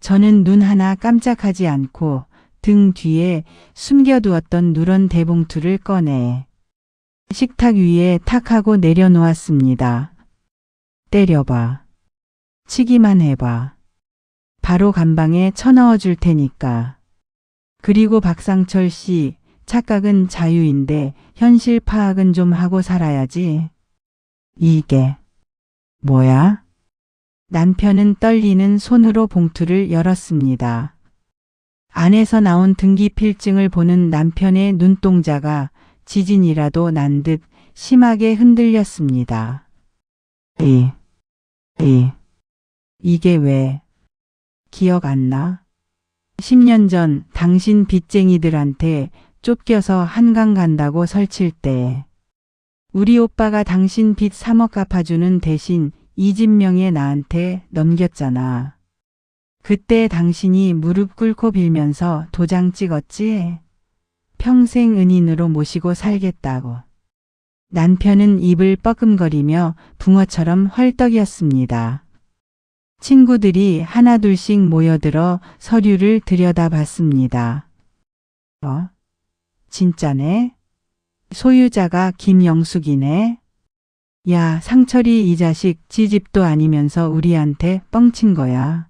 저는 눈 하나 깜짝하지 않고 등 뒤에 숨겨두었던 누런 대봉투를 꺼내 식탁 위에 탁 하고 내려놓았습니다. 때려봐. 치기만 해봐. 바로 감방에 쳐넣어 줄 테니까. 그리고 박상철 씨, 착각은 자유인데 현실 파악은 좀 하고 살아야지. 이게 뭐야? 남편은 떨리는 손으로 봉투를 열었습니다. 안에서 나온 등기 필증을 보는 남편의 눈동자가 지진이라도 난 듯 심하게 흔들렸습니다. 이게 왜? 기억 안 나? 10년 전 당신 빚쟁이들한테 쫓겨서 한강 간다고 설칠 때 우리 오빠가 당신 빚 3억 갚아주는 대신 이 집 명예 나한테 넘겼잖아. 그때 당신이 무릎 꿇고 빌면서 도장 찍었지? 평생 은인으로 모시고 살겠다고. 남편은 입을 뻐끔거리며 붕어처럼 헐떡이었습니다. 친구들이 하나둘씩 모여들어 서류를 들여다봤습니다. 진짜네? 소유자가 김영숙이네? 야, 상철이 이 자식 지 집도 아니면서 우리한테 뻥친 거야.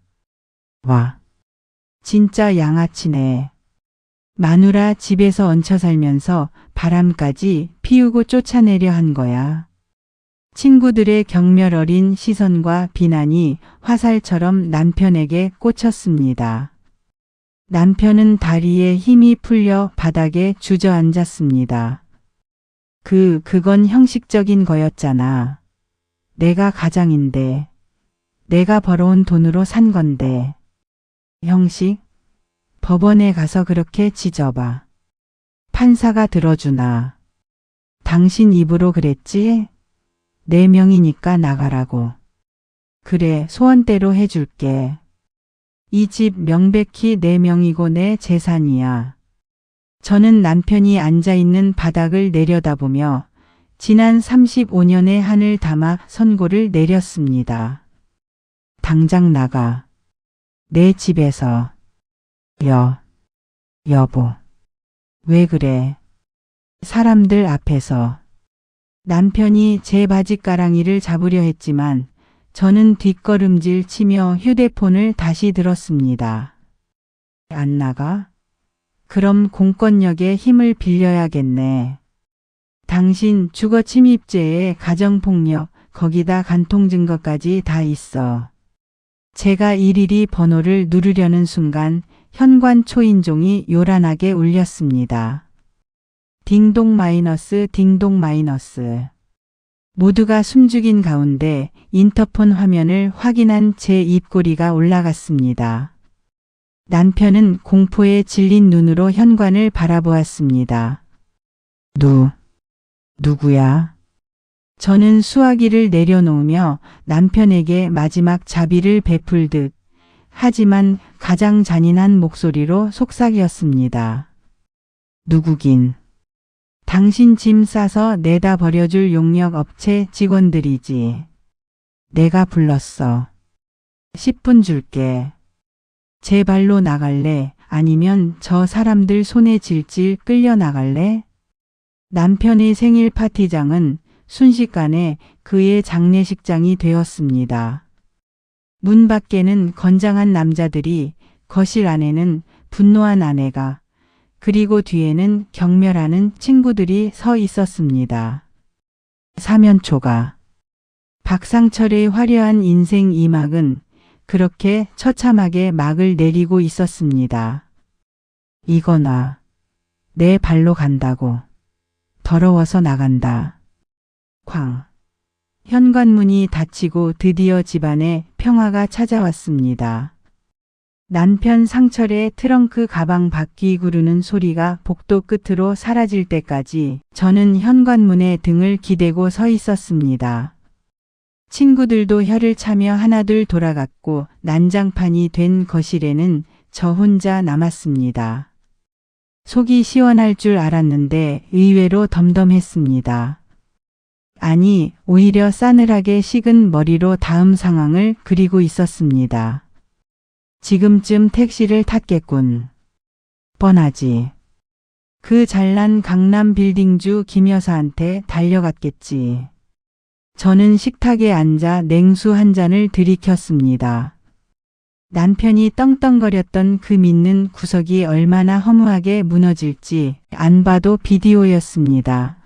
와, 진짜 양아치네. 마누라 집에서 얹혀 살면서 바람까지 피우고 쫓아내려 한 거야. 친구들의 경멸 어린 시선과 비난이 화살처럼 남편에게 꽂혔습니다. 남편은 다리에 힘이 풀려 바닥에 주저앉았습니다. 그건 형식적인 거였잖아. 내가 가장인데, 내가 벌어온 돈으로 산 건데. 형식? 법원에 가서 그렇게 짖어봐. 판사가 들어주나. 당신 입으로 그랬지? 내 명이니까 나가라고. 그래, 소원대로 해줄게. 이 집 명백히 내 명이고 내 재산이야. 저는 남편이 앉아있는 바닥을 내려다보며 지난 35년의 한을 담아 선고를 내렸습니다. 당장 나가. 내 집에서. 여보. 왜 그래? 사람들 앞에서. 남편이 제 바지가랑이를 잡으려 했지만 저는 뒷걸음질 치며 휴대폰을 다시 들었습니다. 안 나가? 그럼 공권력의 힘을 빌려야겠네. 당신 주거침입죄에 가정폭력, 거기다 간통증거까지 다 있어. 제가 일일이 번호를 누르려는 순간 현관 초인종이 요란하게 울렸습니다. 딩동 마이너스 딩동 마이너스. 모두가 숨죽인 가운데 인터폰 화면을 확인한 제 입꼬리가 올라갔습니다. 남편은 공포에 질린 눈으로 현관을 바라보았습니다. 누구야? 저는 수화기를 내려놓으며 남편에게 마지막 자비를 베풀듯 하지만 가장 잔인한 목소리로 속삭였습니다. 누구긴. 당신 짐 싸서 내다 버려줄 용역 업체 직원들이지. 내가 불렀어. 10분 줄게. 제 발로 나갈래? 아니면 저 사람들 손에 질질 끌려 나갈래? 남편의 생일 파티장은 순식간에 그의 장례식장이 되었습니다. 문 밖에는 건장한 남자들이, 거실 안에는 분노한 아내가, 그리고 뒤에는 경멸하는 친구들이 서 있었습니다. 사면초가. 박상철의 화려한 인생 2막은 그렇게 처참하게 막을 내리고 있었습니다. 이거나 내 발로 간다고. 더러워서 나간다. 쾅. 현관문이 닫히고 드디어 집안에 평화가 찾아왔습니다. 남편 상철의 트렁크 가방 바퀴 구르는 소리가 복도 끝으로 사라질 때까지 저는 현관문에 등을 기대고 서 있었습니다. 친구들도 혀를 차며 하나둘 돌아갔고 난장판이 된 거실에는 저 혼자 남았습니다. 속이 시원할 줄 알았는데 의외로 덤덤했습니다. 아니, 오히려 싸늘하게 식은 머리로 다음 상황을 그리고 있었습니다. 지금쯤 택시를 탔겠군. 뻔하지. 그 잘난 강남 빌딩주 김 여사한테 달려갔겠지. 저는 식탁에 앉아 냉수 한 잔을 들이켰습니다. 남편이 떵떵거렸던 그 믿는 구석이 얼마나 허무하게 무너질지 안 봐도 비디오였습니다.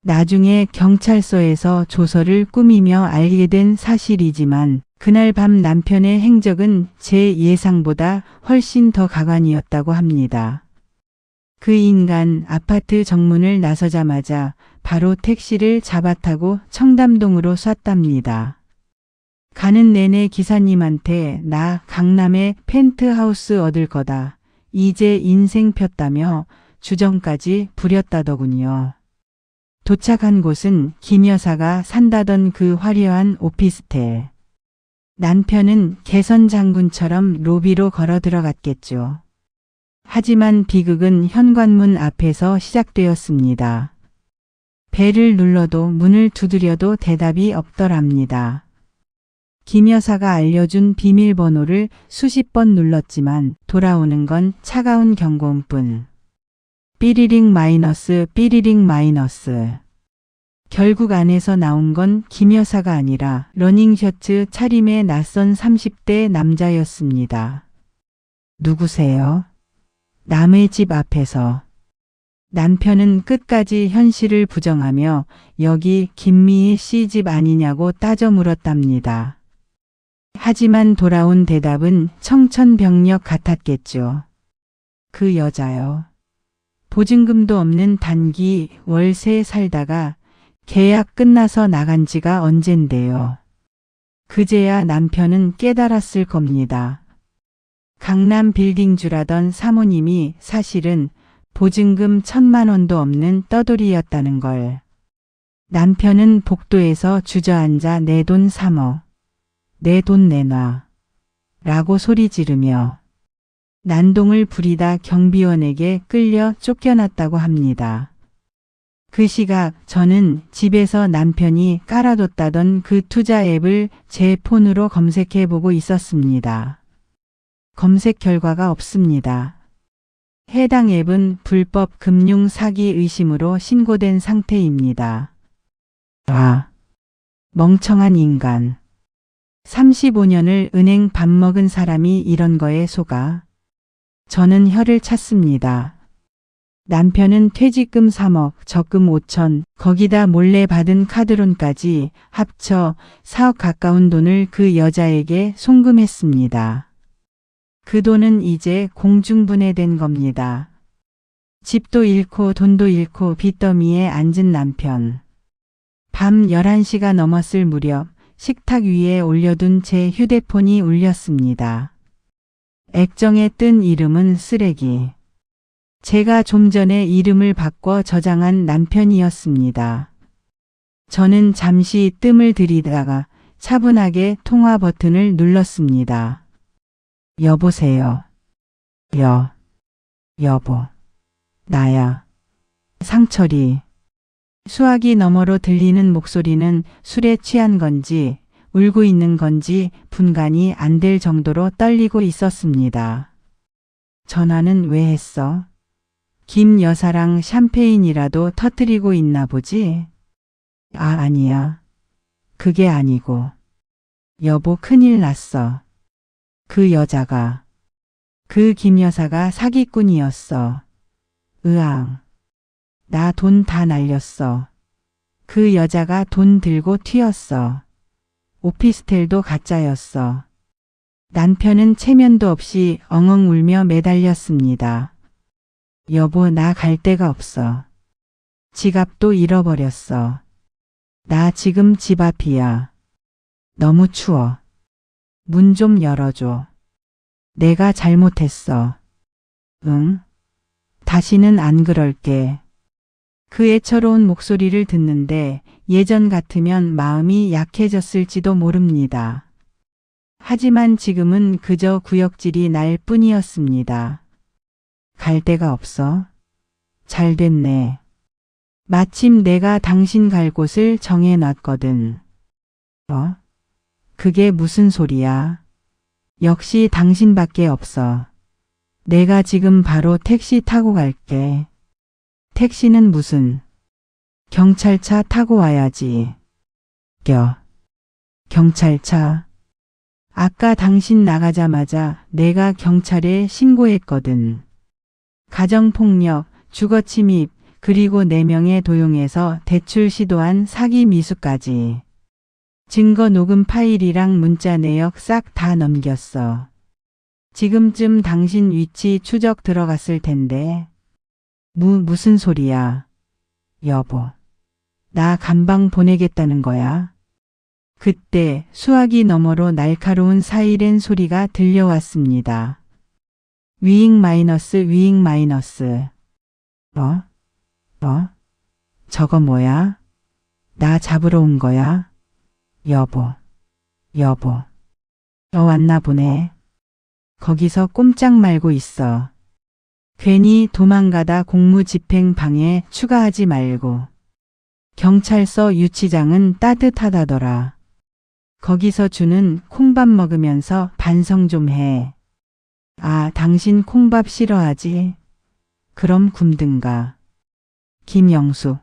나중에 경찰서에서 조서를 꾸미며 알게 된 사실이지만 그날 밤 남편의 행적은 제 예상보다 훨씬 더 가관이었다고 합니다. 그 인간 아파트 정문을 나서자마자 바로 택시를 잡아타고 청담동으로 쐈답니다. 가는 내내 기사님한테 나 강남에 펜트하우스 얻을 거다. 이제 인생 폈다며 주정까지 부렸다더군요. 도착한 곳은 김 여사가 산다던 그 화려한 오피스텔. 남편은 개선 장군처럼 로비로 걸어 들어갔겠죠. 하지만 비극은 현관문 앞에서 시작되었습니다. 벨을 눌러도 문을 두드려도 대답이 없더랍니다. 김 여사가 알려준 비밀번호를 수십 번 눌렀지만 돌아오는 건 차가운 경고음뿐. 삐리링 마이너스 삐리링 마이너스. 결국 안에서 나온 건 김 여사가 아니라 러닝셔츠 차림의 낯선 30대 남자였습니다. 누구세요? 남의 집 앞에서. 남편은 끝까지 현실을 부정하며 여기 김미희 씨 집 아니냐고 따져 물었답니다. 하지만 돌아온 대답은 청천벽력 같았겠죠. 그 여자요. 보증금도 없는 단기 월세 살다가 계약 끝나서 나간 지가 언젠데요. 그제야 남편은 깨달았을 겁니다. 강남 빌딩주라던 사모님이 사실은 보증금 1,000만 원도 없는 떠돌이였다는 걸. 남편은 복도에서 주저앉아 내 돈 3억. 내 돈 내놔. 라고 소리 지르며 난동을 부리다 경비원에게 끌려 쫓겨났다고 합니다. 그 시각 저는 집에서 남편이 깔아뒀다던 그 투자 앱을 제 폰으로 검색해 보고 있었습니다. 검색 결과가 없습니다. 해당 앱은 불법 금융 사기 의심으로 신고된 상태입니다. 아, 멍청한 인간. 35년을 은행 밥 먹은 사람이 이런 거에 속아. 저는 혀를 찼습니다. 남편은 퇴직금 3억, 적금 5천, 거기다 몰래 받은 카드론까지 합쳐 4억 가까운 돈을 그 여자에게 송금했습니다. 그 돈은 이제 공중분해된 겁니다. 집도 잃고 돈도 잃고 빚더미에 앉은 남편. 밤 11시가 넘었을 무렵 식탁 위에 올려둔 제 휴대폰이 울렸습니다. 액정에 뜬 이름은 쓰레기. 제가 좀 전에 이름을 바꿔 저장한 남편이었습니다. 저는 잠시 뜸을 들이다가 차분하게 통화 버튼을 눌렀습니다. 여보세요. 여보. 나야. 상철이. 수화기 너머로 들리는 목소리는 술에 취한 건지 울고 있는 건지 분간이 안 될 정도로 떨리고 있었습니다. 전화는 왜 했어? 김 여사랑 샴페인이라도 터뜨리고 있나 보지? 아니야. 그게 아니고. 여보 큰일 났어. 그 여자가. 그 김 여사가 사기꾼이었어. 으앙. 나 돈 다 날렸어. 그 여자가 돈 들고 튀었어. 오피스텔도 가짜였어. 남편은 체면도 없이 엉엉 울며 매달렸습니다. 여보 나 갈 데가 없어. 지갑도 잃어버렸어. 나 지금 집 앞이야. 너무 추워. 문 좀 열어줘. 내가 잘못했어. 응? 다시는 안 그럴게. 그 애처로운 목소리를 듣는데 예전 같으면 마음이 약해졌을지도 모릅니다. 하지만 지금은 그저 구역질이 날 뿐이었습니다. 갈 데가 없어? 잘 됐네. 마침 내가 당신 갈 곳을 정해놨거든. 그게 무슨 소리야? 역시 당신밖에 없어. 내가 지금 바로 택시 타고 갈게. 택시는 무슨? 경찰차 타고 와야지. 경찰차. 아까 당신 나가자마자 내가 경찰에 신고했거든. 가정폭력, 주거침입, 그리고 4명의 도용해서 대출 시도한 사기 미수까지. 증거 녹음 파일이랑 문자 내역 싹 다 넘겼어. 지금쯤 당신 위치 추적 들어갔을 텐데. 무슨 소리야? 여보. 나 감방 보내겠다는 거야? 그때 수화기 너머로 날카로운 사이렌 소리가 들려왔습니다. 위잉 마이너스. 저거 뭐야? 나 잡으러 온 거야? 여보. 왔나 보네. 거기서 꼼짝 말고 있어. 괜히 도망가다 공무집행 방해 추가하지 말고. 경찰서 유치장은 따뜻하다더라. 거기서 주는 콩밥 먹으면서 반성 좀 해. 아, 당신 콩밥 싫어하지? 그럼 굶든가. 김영수.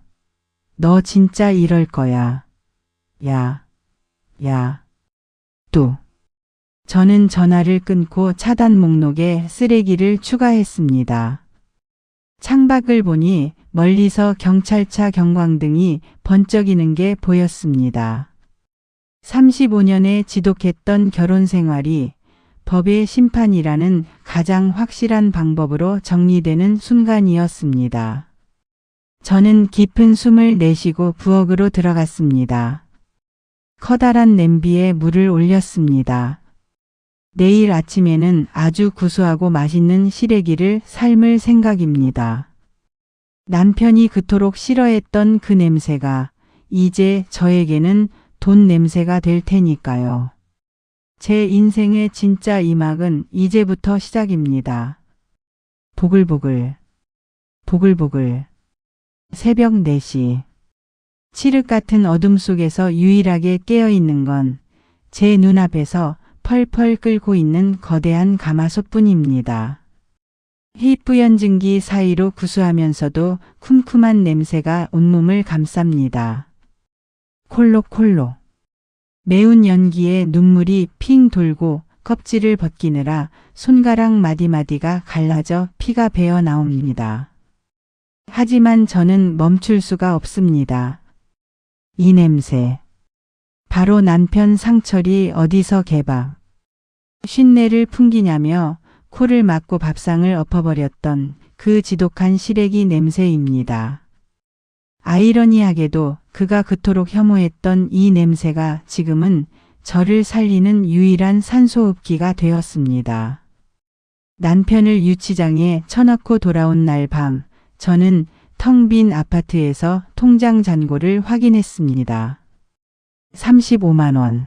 너 진짜 이럴 거야. 야. 또. 저는 전화를 끊고 차단 목록에 쓰레기를 추가했습니다. 창밖을 보니 멀리서 경찰차 경광등이 번쩍이는 게 보였습니다. 35년에 지독했던 결혼 생활이 법의 심판이라는 가장 확실한 방법으로 정리되는 순간이었습니다. 저는 깊은 숨을 내쉬고 부엌으로 들어갔습니다. 커다란 냄비에 물을 올렸습니다. 내일 아침에는 아주 구수하고 맛있는 시래기를 삶을 생각입니다. 남편이 그토록 싫어했던 그 냄새가 이제 저에게는 돈 냄새가 될 테니까요. 제 인생의 진짜 이막은 이제부터 시작입니다. 보글보글. 새벽 4시. 칠흑 같은 어둠 속에서 유일하게 깨어있는 건 제 눈앞에서 펄펄 끓고 있는 거대한 가마솥뿐입니다. 희뿌연 증기 사이로 구수하면서도 쿰쿰한 냄새가 온몸을 감쌉니다. 콜록. 매운 연기에 눈물이 핑 돌고 껍질을 벗기느라 손가락 마디마디가 갈라져 피가 배어 나옵니다. 하지만 저는 멈출 수가 없습니다. 이 냄새. 바로 남편 상철이 어디서 개박. 쉰내를 풍기냐며 코를 막고 밥상을 엎어버렸던 그 지독한 시래기 냄새입니다. 아이러니하게도 그가 그토록 혐오했던 이 냄새가 지금은 저를 살리는 유일한 산소흡기가 되었습니다. 남편을 유치장에 쳐넣고 돌아온 날 밤, 저는 텅 빈 아파트에서 통장 잔고를 확인했습니다. 35만 원.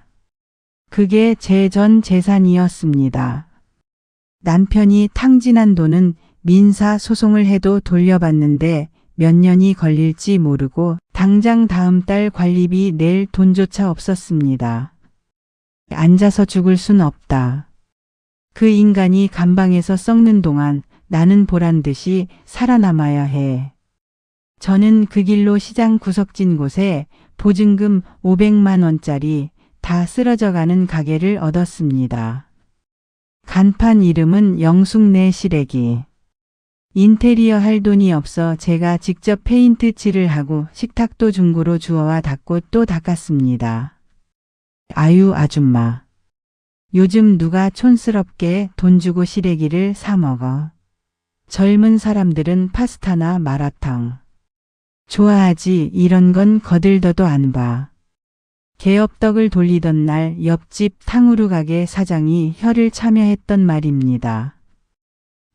그게 제 전 재산이었습니다. 남편이 탕진한 돈은 민사 소송을 해도 돌려받는데 몇 년이 걸릴지 모르고 당장 다음 달 관리비 낼 돈조차 없었습니다. 앉아서 죽을 순 없다. 그 인간이 감방에서 썩는 동안 나는 보란 듯이 살아남아야 해. 저는 그 길로 시장 구석진 곳에 보증금 500만 원짜리 다 쓰러져가는 가게를 얻었습니다. 간판 이름은 영숙네 시래기. 인테리어 할 돈이 없어 제가 직접 페인트 칠을 하고 식탁도 중고로 주워와 닦고 또 닦았습니다. 아유 아줌마. 요즘 누가 촌스럽게 돈 주고 시래기를 사 먹어. 젊은 사람들은 파스타나 마라탕. 좋아하지. 이런 건 거들떠도 안 봐. 개업떡을 돌리던 날 옆집 탕후루 가게 사장이 혀를 차며 했던 말입니다.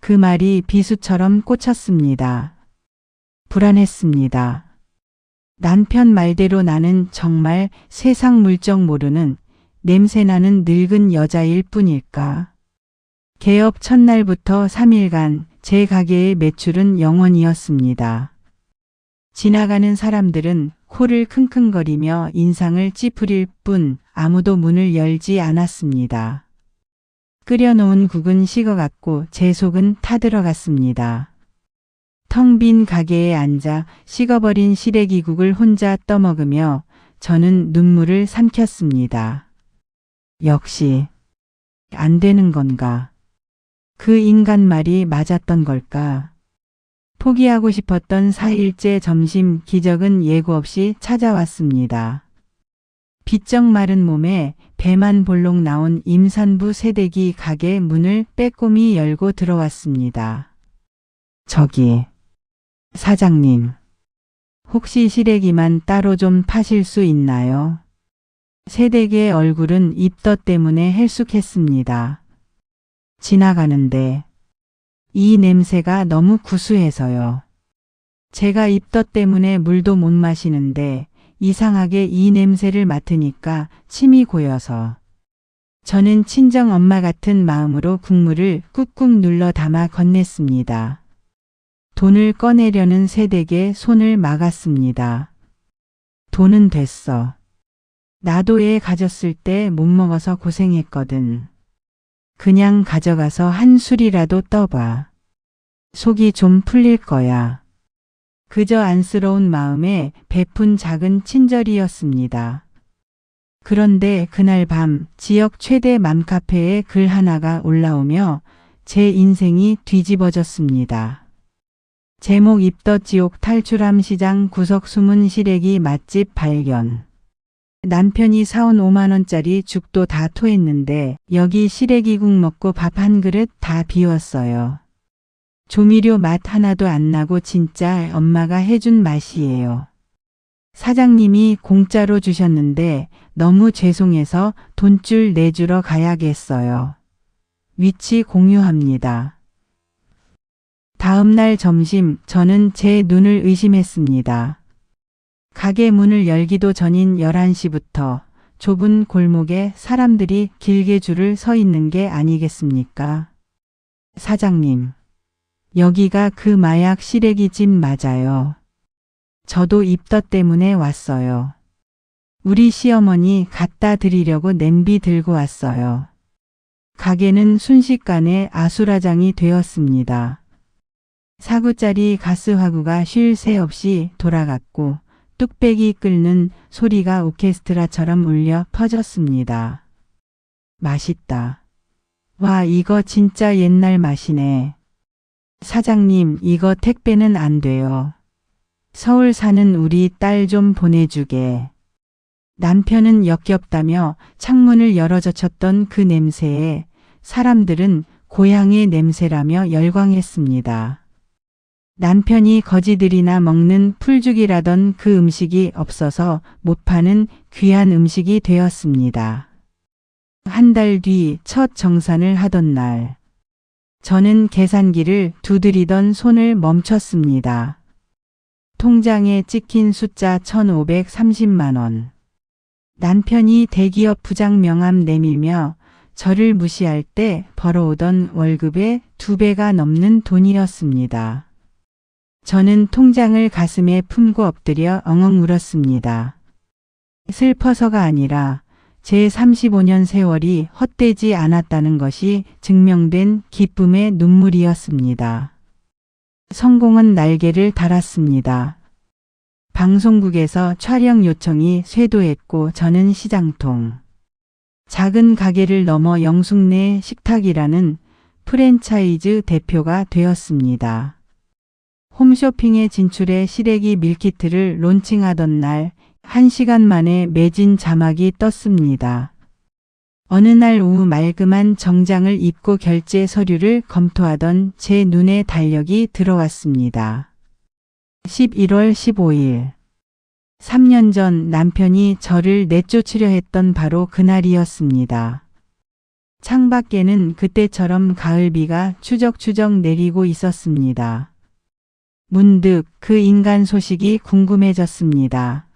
그 말이 비수처럼 꽂혔습니다. 불안했습니다. 남편 말대로 나는 정말 세상 물정 모르는 냄새나는 늙은 여자일 뿐일까. 개업 첫날부터 3일간 제 가게의 매출은 0원이었습니다. 지나가는 사람들은 코를 킁킁거리며 인상을 찌푸릴 뿐 아무도 문을 열지 않았습니다. 끓여놓은 국은 식어갔고 제 속은 타들어갔습니다. 텅 빈 가게에 앉아 식어버린 시래기국을 혼자 떠먹으며 저는 눈물을 삼켰습니다. 역시 안 되는 건가? 그 인간 말이 맞았던 걸까? 포기하고 싶었던 4일째 점심 기적은 예고 없이 찾아왔습니다. 비쩍 마른 몸에 배만 볼록 나온 임산부 새댁이 가게 문을 빼꼼히 열고 들어왔습니다. 저기 사장님, 혹시 시래기만 따로 좀 파실 수 있나요? 새댁의 얼굴은 입덧 때문에 헬쑥했습니다. 지나가는데 이 냄새가 너무 구수해서요. 제가 입덧 때문에 물도 못 마시는데 이상하게 이 냄새를 맡으니까 침이 고여서 저는 친정 엄마 같은 마음으로 국물을 꾹꾹 눌러 담아 건넸습니다. 돈을 꺼내려는 새댁의 손을 막았습니다. 돈은 됐어. 나도 애 가졌을 때 못 먹어서 고생했거든. 그냥 가져가서 한 술이라도 떠봐. 속이 좀 풀릴 거야. 그저 안쓰러운 마음에 베푼 작은 친절이었습니다. 그런데 그날 밤 지역 최대 맘카페에 글 하나가 올라오며 제 인생이 뒤집어졌습니다. 제목 입덧 지옥 탈출함 시장 구석 숨은 시래기 맛집 발견. 남편이 사온 5만원짜리 죽도 다 토했는데 여기 시래기국 먹고 밥 한 그릇 다 비웠어요. 조미료 맛 하나도 안 나고 진짜 엄마가 해준 맛이에요. 사장님이 공짜로 주셨는데 너무 죄송해서 돈줄 내주러 가야겠어요. 위치 공유합니다. 다음 날 점심 저는 제 눈을 의심했습니다. 가게 문을 열기도 전인 11시부터 좁은 골목에 사람들이 길게 줄을 서 있는 게 아니겠습니까? 사장님, 여기가 그 마약 시래기집 맞아요. 저도 입덧 때문에 왔어요. 우리 시어머니 갖다 드리려고 냄비 들고 왔어요. 가게는 순식간에 아수라장이 되었습니다. 4구짜리 가스화구가 쉴 새 없이 돌아갔고 뚝배기 끓는 소리가 오케스트라처럼 울려 퍼졌습니다. 맛있다. 와, 이거 진짜 옛날 맛이네. 사장님, 이거 택배는 안 돼요. 서울 사는 우리 딸 좀 보내주게. 남편은 역겹다며 창문을 열어젖혔던 그 냄새에 사람들은 고향의 냄새라며 열광했습니다. 남편이 거지들이나 먹는 풀죽이라던 그 음식이 없어서 못 파는 귀한 음식이 되었습니다. 한 달 뒤 첫 정산을 하던 날, 저는 계산기를 두드리던 손을 멈췄습니다. 통장에 찍힌 숫자 1,530만 원. 남편이 대기업 부장 명함 내밀며 저를 무시할 때 벌어오던 월급의 2배가 넘는 돈이었습니다. 저는 통장을 가슴에 품고 엎드려 엉엉 울었습니다. 슬퍼서가 아니라 제 35년 세월이 헛되지 않았다는 것이 증명된 기쁨의 눈물이었습니다. 성공은 날개를 달았습니다. 방송국에서 촬영 요청이 쇄도했고 저는 시장통. 작은 가게를 넘어 영숙네 식탁이라는 프랜차이즈 대표가 되었습니다. 홈쇼핑에 진출해 시래기 밀키트를 론칭하던 날 1시간 만에 매진 자막이 떴습니다. 어느 날 오후 말끔한 정장을 입고 결제 서류를 검토하던 제 눈에 달력이 들어왔습니다. 11월 15일. 3년 전 남편이 저를 내쫓으려 했던 바로 그날이었습니다. 창밖에는 그때처럼 가을비가 추적추적 내리고 있었습니다. 문득 그 인간 소식이 궁금해졌습니다.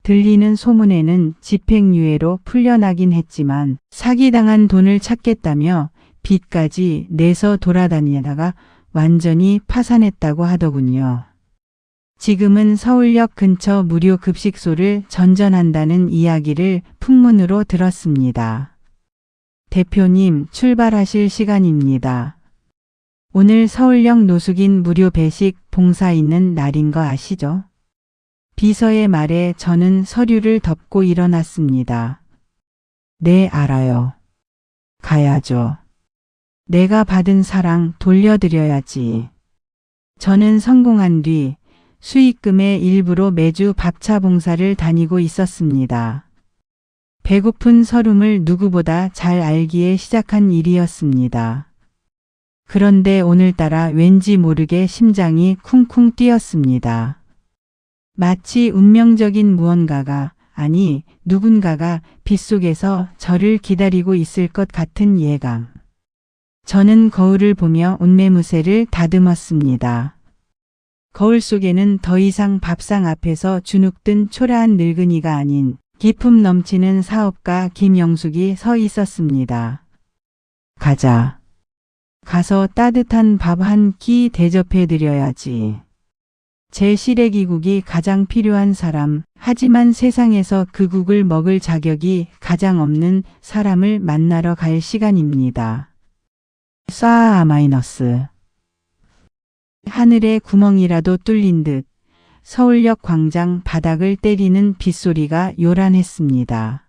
들리는 소문에는 집행유예로 풀려나긴 했지만 사기당한 돈을 찾겠다며 빚까지 내서 돌아다니다가 완전히 파산했다고 하더군요. 지금은 서울역 근처 무료 급식소를 전전한다는 이야기를 풍문으로 들었습니다. 대표님, 출발하실 시간입니다. 오늘 서울역 노숙인 무료 배식 봉사 있는 날인 거 아시죠? 비서의 말에 저는 서류를 덮고 일어났습니다. 네, 알아요. 가야죠. 내가 받은 사랑 돌려드려야지. 저는 성공한 뒤 수익금의 일부로 매주 밥차 봉사를 다니고 있었습니다. 배고픈 서름을 누구보다 잘 알기에 시작한 일이었습니다. 그런데 오늘따라 왠지 모르게 심장이 쿵쿵 뛰었습니다. 마치 운명적인 무언가가, 아니 누군가가 빗속에서 저를 기다리고 있을 것 같은 예감. 저는 거울을 보며 옷매무새를 다듬었습니다. 거울 속에는 더 이상 밥상 앞에서 주눅든 초라한 늙은이가 아닌 기품 넘치는 사업가 김영숙이 서 있었습니다. 가자. 가서 따뜻한 밥 한 끼 대접해드려야지. 제 시래기국이 가장 필요한 사람, 하지만 세상에서 그 국을 먹을 자격이 가장 없는 사람을 만나러 갈 시간입니다. 쏴 하늘에 구멍이라도 뚫린 듯 서울역 광장 바닥을 때리는 빗소리가 요란했습니다.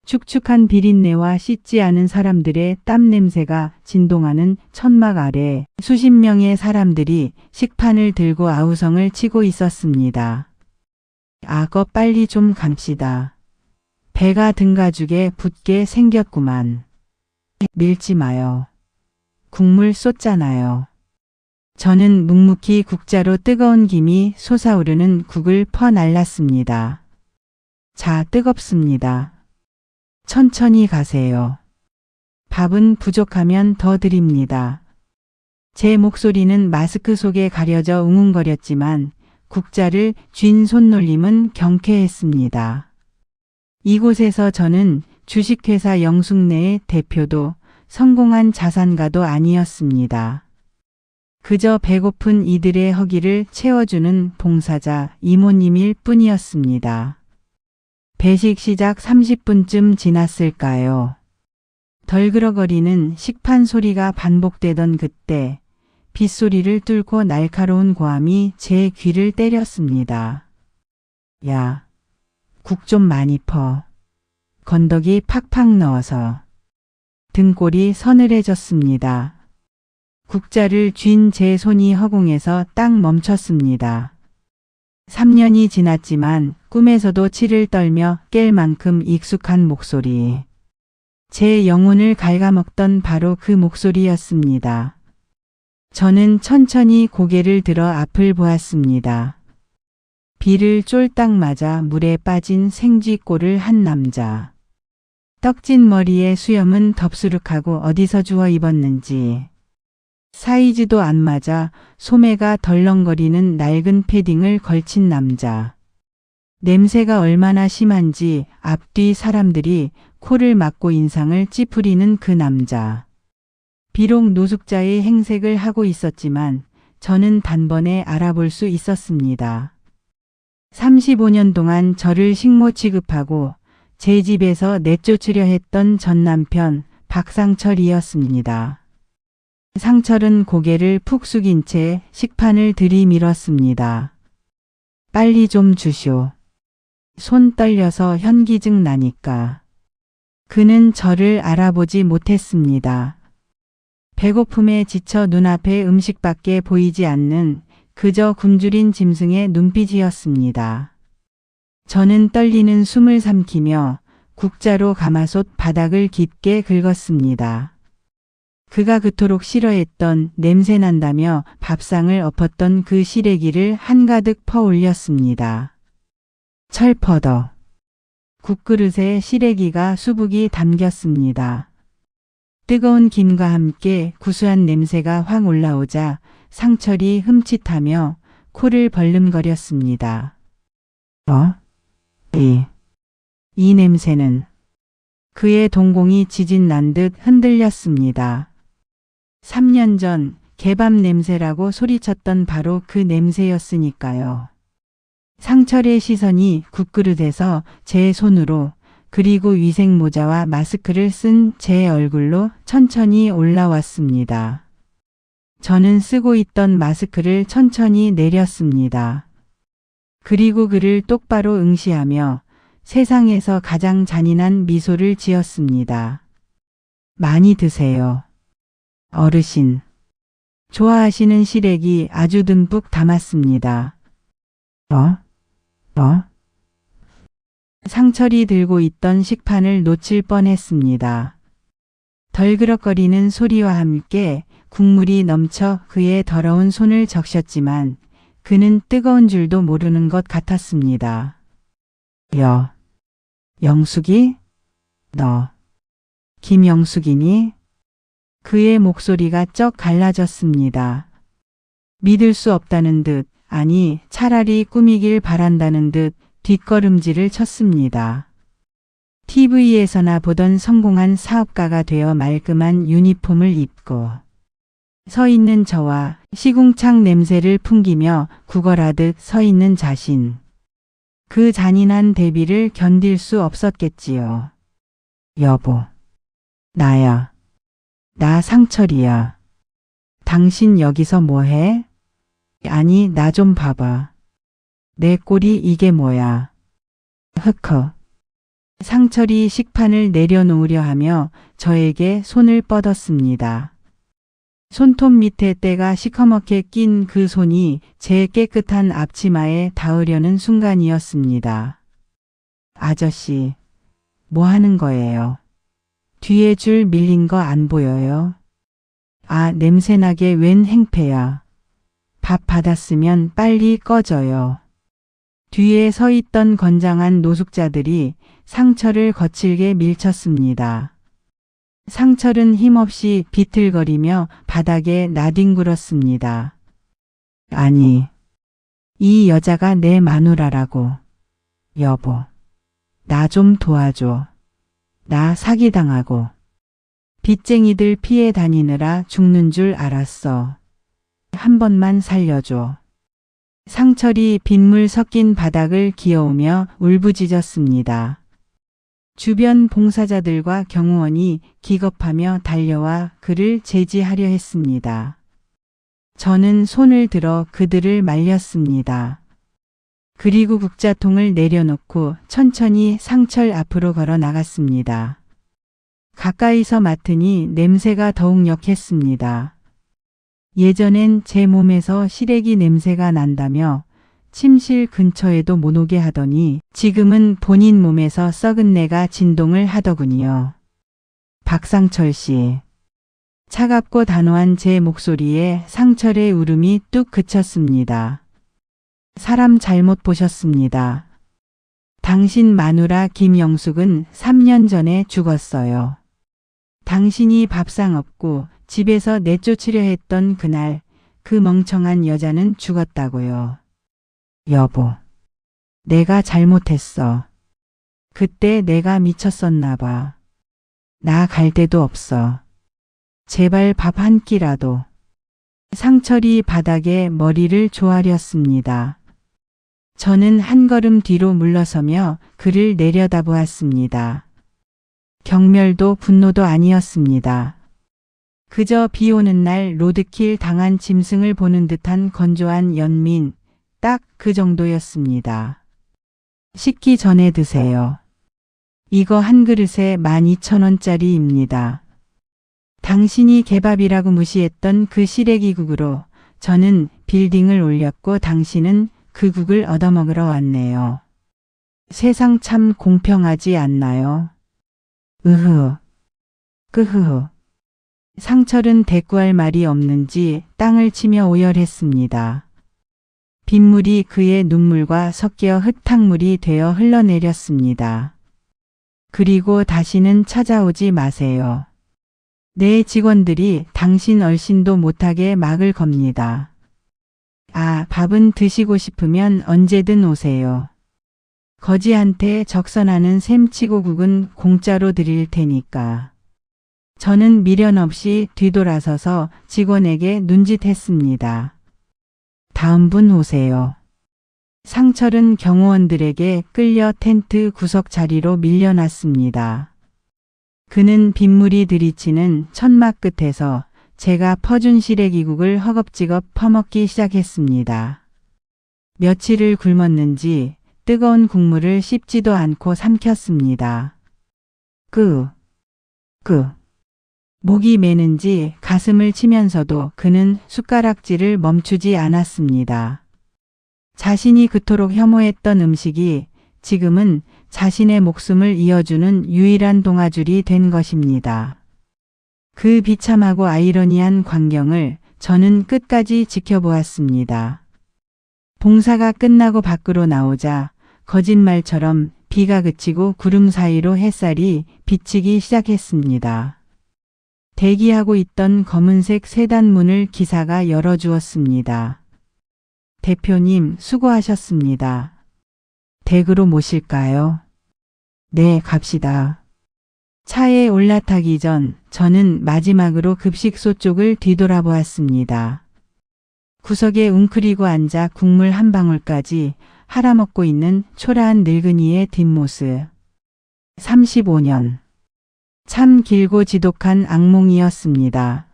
축축한 비린내와 씻지 않은 사람들의 땀 냄새가 진동하는 천막 아래 수십 명의 사람들이 식판을 들고 아우성을 치고 있었습니다. 악어 빨리 좀 갑시다. 배가 등가죽에 붙게 생겼구만. 밀지 마요. 국물 쏟잖아요. 저는 묵묵히 국자로 뜨거운 김이 솟아오르는 국을 퍼날랐습니다. 자, 뜨겁습니다. 천천히 가세요. 밥은 부족하면 더 드립니다. 제 목소리는 마스크 속에 가려져 웅웅거렸지만 국자를 쥔 손놀림은 경쾌했습니다. 이곳에서 저는 주식회사 영숙내의 대표도 성공한 자산가도 아니었습니다. 그저 배고픈 이들의 허기를 채워주는 봉사자 이모님일 뿐이었습니다. 배식 시작 30분쯤 지났을까요? 덜그럭거리는 식판 소리가 반복되던 그때 빗소리를 뚫고 날카로운 고함이 제 귀를 때렸습니다. 야, 국 좀 많이 퍼. 건더기 팍팍 넣어서. 등골이 서늘해졌습니다. 국자를 쥔 제 손이 허공에서 딱 멈췄습니다. 3년이 지났지만 꿈에서도 치를 떨며 깰 만큼 익숙한 목소리. 제 영혼을 갉아먹던 바로 그 목소리였습니다. 저는 천천히 고개를 들어 앞을 보았습니다. 비를 쫄딱 맞아 물에 빠진 생쥐꼴을 한 남자. 떡진 머리에 수염은 덥수룩하고 어디서 주워 입었는지. 사이즈도 안 맞아 소매가 덜렁거리는 낡은 패딩을 걸친 남자. 냄새가 얼마나 심한지 앞뒤 사람들이 코를 막고 인상을 찌푸리는 그 남자. 비록 노숙자의 행색을 하고 있었지만 저는 단번에 알아볼 수 있었습니다. 35년 동안 저를 식모 취급하고 제 집에서 내쫓으려 했던 전 남편 박상철이었습니다. 상철은 고개를 푹 숙인 채 식판을 들이밀었습니다. 빨리 좀 주시오. 손 떨려서 현기증 나니까. 그는 저를 알아보지 못했습니다. 배고픔에 지쳐 눈앞에 음식밖에 보이지 않는 그저 굶주린 짐승의 눈빛이었습니다. 저는 떨리는 숨을 삼키며 국자로 가마솥 바닥을 깊게 긁었습니다. 그가 그토록 싫어했던 냄새난다며 밥상을 엎었던 그 시래기를 한가득 퍼올렸습니다. 철퍼더. 국그릇에 시래기가 수북이 담겼습니다. 뜨거운 김과 함께 구수한 냄새가 확 올라오자 상철이 흠칫하며 코를 벌름거렸습니다. 이 냄새는. 그의 동공이 지진 난 듯 흔들렸습니다. 3년 전 개밥 냄새라고 소리쳤던 바로 그 냄새였으니까요. 상철의 시선이 국그릇에서 제 손으로 그리고 위생 모자와 마스크를 쓴 제 얼굴로 천천히 올라왔습니다. 저는 쓰고 있던 마스크를 천천히 내렸습니다. 그리고 그를 똑바로 응시하며 세상에서 가장 잔인한 미소를 지었습니다. 많이 드세요. 어르신. 좋아하시는 시래기 아주 듬뿍 담았습니다. 상철이 들고 있던 식판을 놓칠 뻔했습니다. 덜그럭거리는 소리와 함께 국물이 넘쳐 그의 더러운 손을 적셨지만 그는 뜨거운 줄도 모르는 것 같았습니다. 영숙이? 너 김영숙이니? 그의 목소리가 쩍 갈라졌습니다. 믿을 수 없다는 듯, 아니 차라리 꾸미길 바란다는 듯 뒷걸음질을 쳤습니다. TV에서나 보던 성공한 사업가가 되어 말끔한 유니폼을 입고 서 있는 저와 시궁창 냄새를 풍기며 구걸하듯 서 있는 자신. 그 잔인한 대비를 견딜 수 없었겠지요. 여보. 나야. 나 상철이야. 당신 여기서 뭐해? 아니 나 좀 봐봐. 내 꼴이 이게 뭐야. 흑허. 상철이 식판을 내려놓으려 하며 저에게 손을 뻗었습니다. 손톱 밑에 때가 시커멓게 낀 그 손이 제 깨끗한 앞치마에 닿으려는 순간이었습니다. 아저씨, 뭐 하는 거예요? 뒤에 줄 밀린 거 안 보여요? 아, 냄새나게 웬 행패야. 밥 받았으면 빨리 꺼져요. 뒤에 서 있던 건장한 노숙자들이 상철을 거칠게 밀쳤습니다. 상철은 힘없이 비틀거리며 바닥에 나뒹굴었습니다. 아니, 이 여자가 내 마누라라고. 여보, 나 좀 도와줘. 나 사기당하고 빚쟁이들 피해 다니느라 죽는 줄 알았어. 한 번만 살려줘. 상철이 빗물 섞인 바닥을 기어오며 울부짖었습니다. 주변 봉사자들과 경호원이 기겁하며 달려와 그를 제지하려 했습니다. 저는 손을 들어 그들을 말렸습니다. 그리고 국자통을 내려놓고 천천히 상철 앞으로 걸어 나갔습니다. 가까이서 맡으니 냄새가 더욱 역했습니다. 예전엔 제 몸에서 시래기 냄새가 난다며 침실 근처에도 못 오게 하더니 지금은 본인 몸에서 썩은 내가 진동을 하더군요. 박상철 씨. 차갑고 단호한 제 목소리에 상철의 울음이 뚝 그쳤습니다. 사람 잘못 보셨습니다. 당신 마누라 김영숙은 3년 전에 죽었어요. 당신이 밥상 없고 집에서 내쫓으려 했던 그날 그 멍청한 여자는 죽었다고요. 여보, 내가 잘못했어. 그때 내가 미쳤었나 봐. 나 갈 데도 없어. 제발 밥 한 끼라도. 상철이 바닥에 머리를 조아렸습니다. 저는 한 걸음 뒤로 물러서며 그를 내려다보았습니다. 경멸도 분노도 아니었습니다. 그저 비 오는 날 로드킬 당한 짐승을 보는 듯한 건조한 연민, 딱 그 정도였습니다. 식기 전에 드세요. 이거 한 그릇에 12,000원짜리입니다. 당신이 개밥이라고 무시했던 그 시래기국으로 저는 빌딩을 올렸고 당신은 그 국을 얻어먹으러 왔네요. 세상 참 공평하지 않나요? 으흐. 끄흐흐. 상철은 대꾸할 말이 없는지 땅을 치며 오열했습니다. 빗물이 그의 눈물과 섞여 흙탕물이 되어 흘러내렸습니다. 그리고 다시는 찾아오지 마세요. 내 직원들이 당신 얼씬도 못하게 막을 겁니다. 아, 밥은 드시고 싶으면 언제든 오세요. 거지한테 적선하는 셈치고국은 공짜로 드릴 테니까. 저는 미련 없이 뒤돌아서서 직원에게 눈짓했습니다. 다음 분 오세요. 상철은 경호원들에게 끌려 텐트 구석 자리로 밀려났습니다. 그는 빗물이 들이치는 천막 끝에서 제가 퍼준 시래기국을 허겁지겁 퍼먹기 시작했습니다. 며칠을 굶었는지 뜨거운 국물을 씹지도 않고 삼켰습니다. 목이 메는지 가슴을 치면서도 그는 숟가락질을 멈추지 않았습니다. 자신이 그토록 혐오했던 음식이 지금은 자신의 목숨을 이어주는 유일한 동아줄이 된 것입니다. 그 비참하고 아이러니한 광경을 저는 끝까지 지켜보았습니다. 봉사가 끝나고 밖으로 나오자 거짓말처럼 비가 그치고 구름 사이로 햇살이 비치기 시작했습니다. 대기하고 있던 검은색 세단문을 기사가 열어주었습니다. 대표님 수고하셨습니다. 댁으로 모실까요? 네, 갑시다. 차에 올라타기 전 저는 마지막으로 급식소 쪽을 뒤돌아보았습니다. 구석에 웅크리고 앉아 국물 한 방울까지 할아먹고 있는 초라한 늙은이의 뒷모습. 35년. 참 길고 지독한 악몽이었습니다.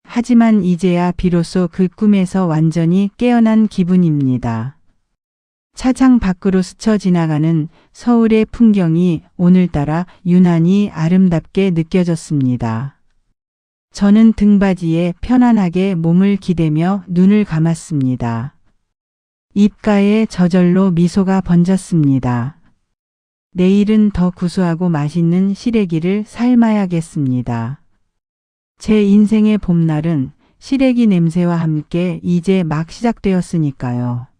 하지만 이제야 비로소 그 꿈에서 완전히 깨어난 기분입니다. 차창 밖으로 스쳐 지나가는 서울의 풍경이 오늘따라 유난히 아름답게 느껴졌습니다. 저는 등받이에 편안하게 몸을 기대며 눈을 감았습니다. 입가에 저절로 미소가 번졌습니다. 내일은 더 구수하고 맛있는 시래기를 삶아야겠습니다. 제 인생의 봄날은 시래기 냄새와 함께 이제 막 시작되었으니까요.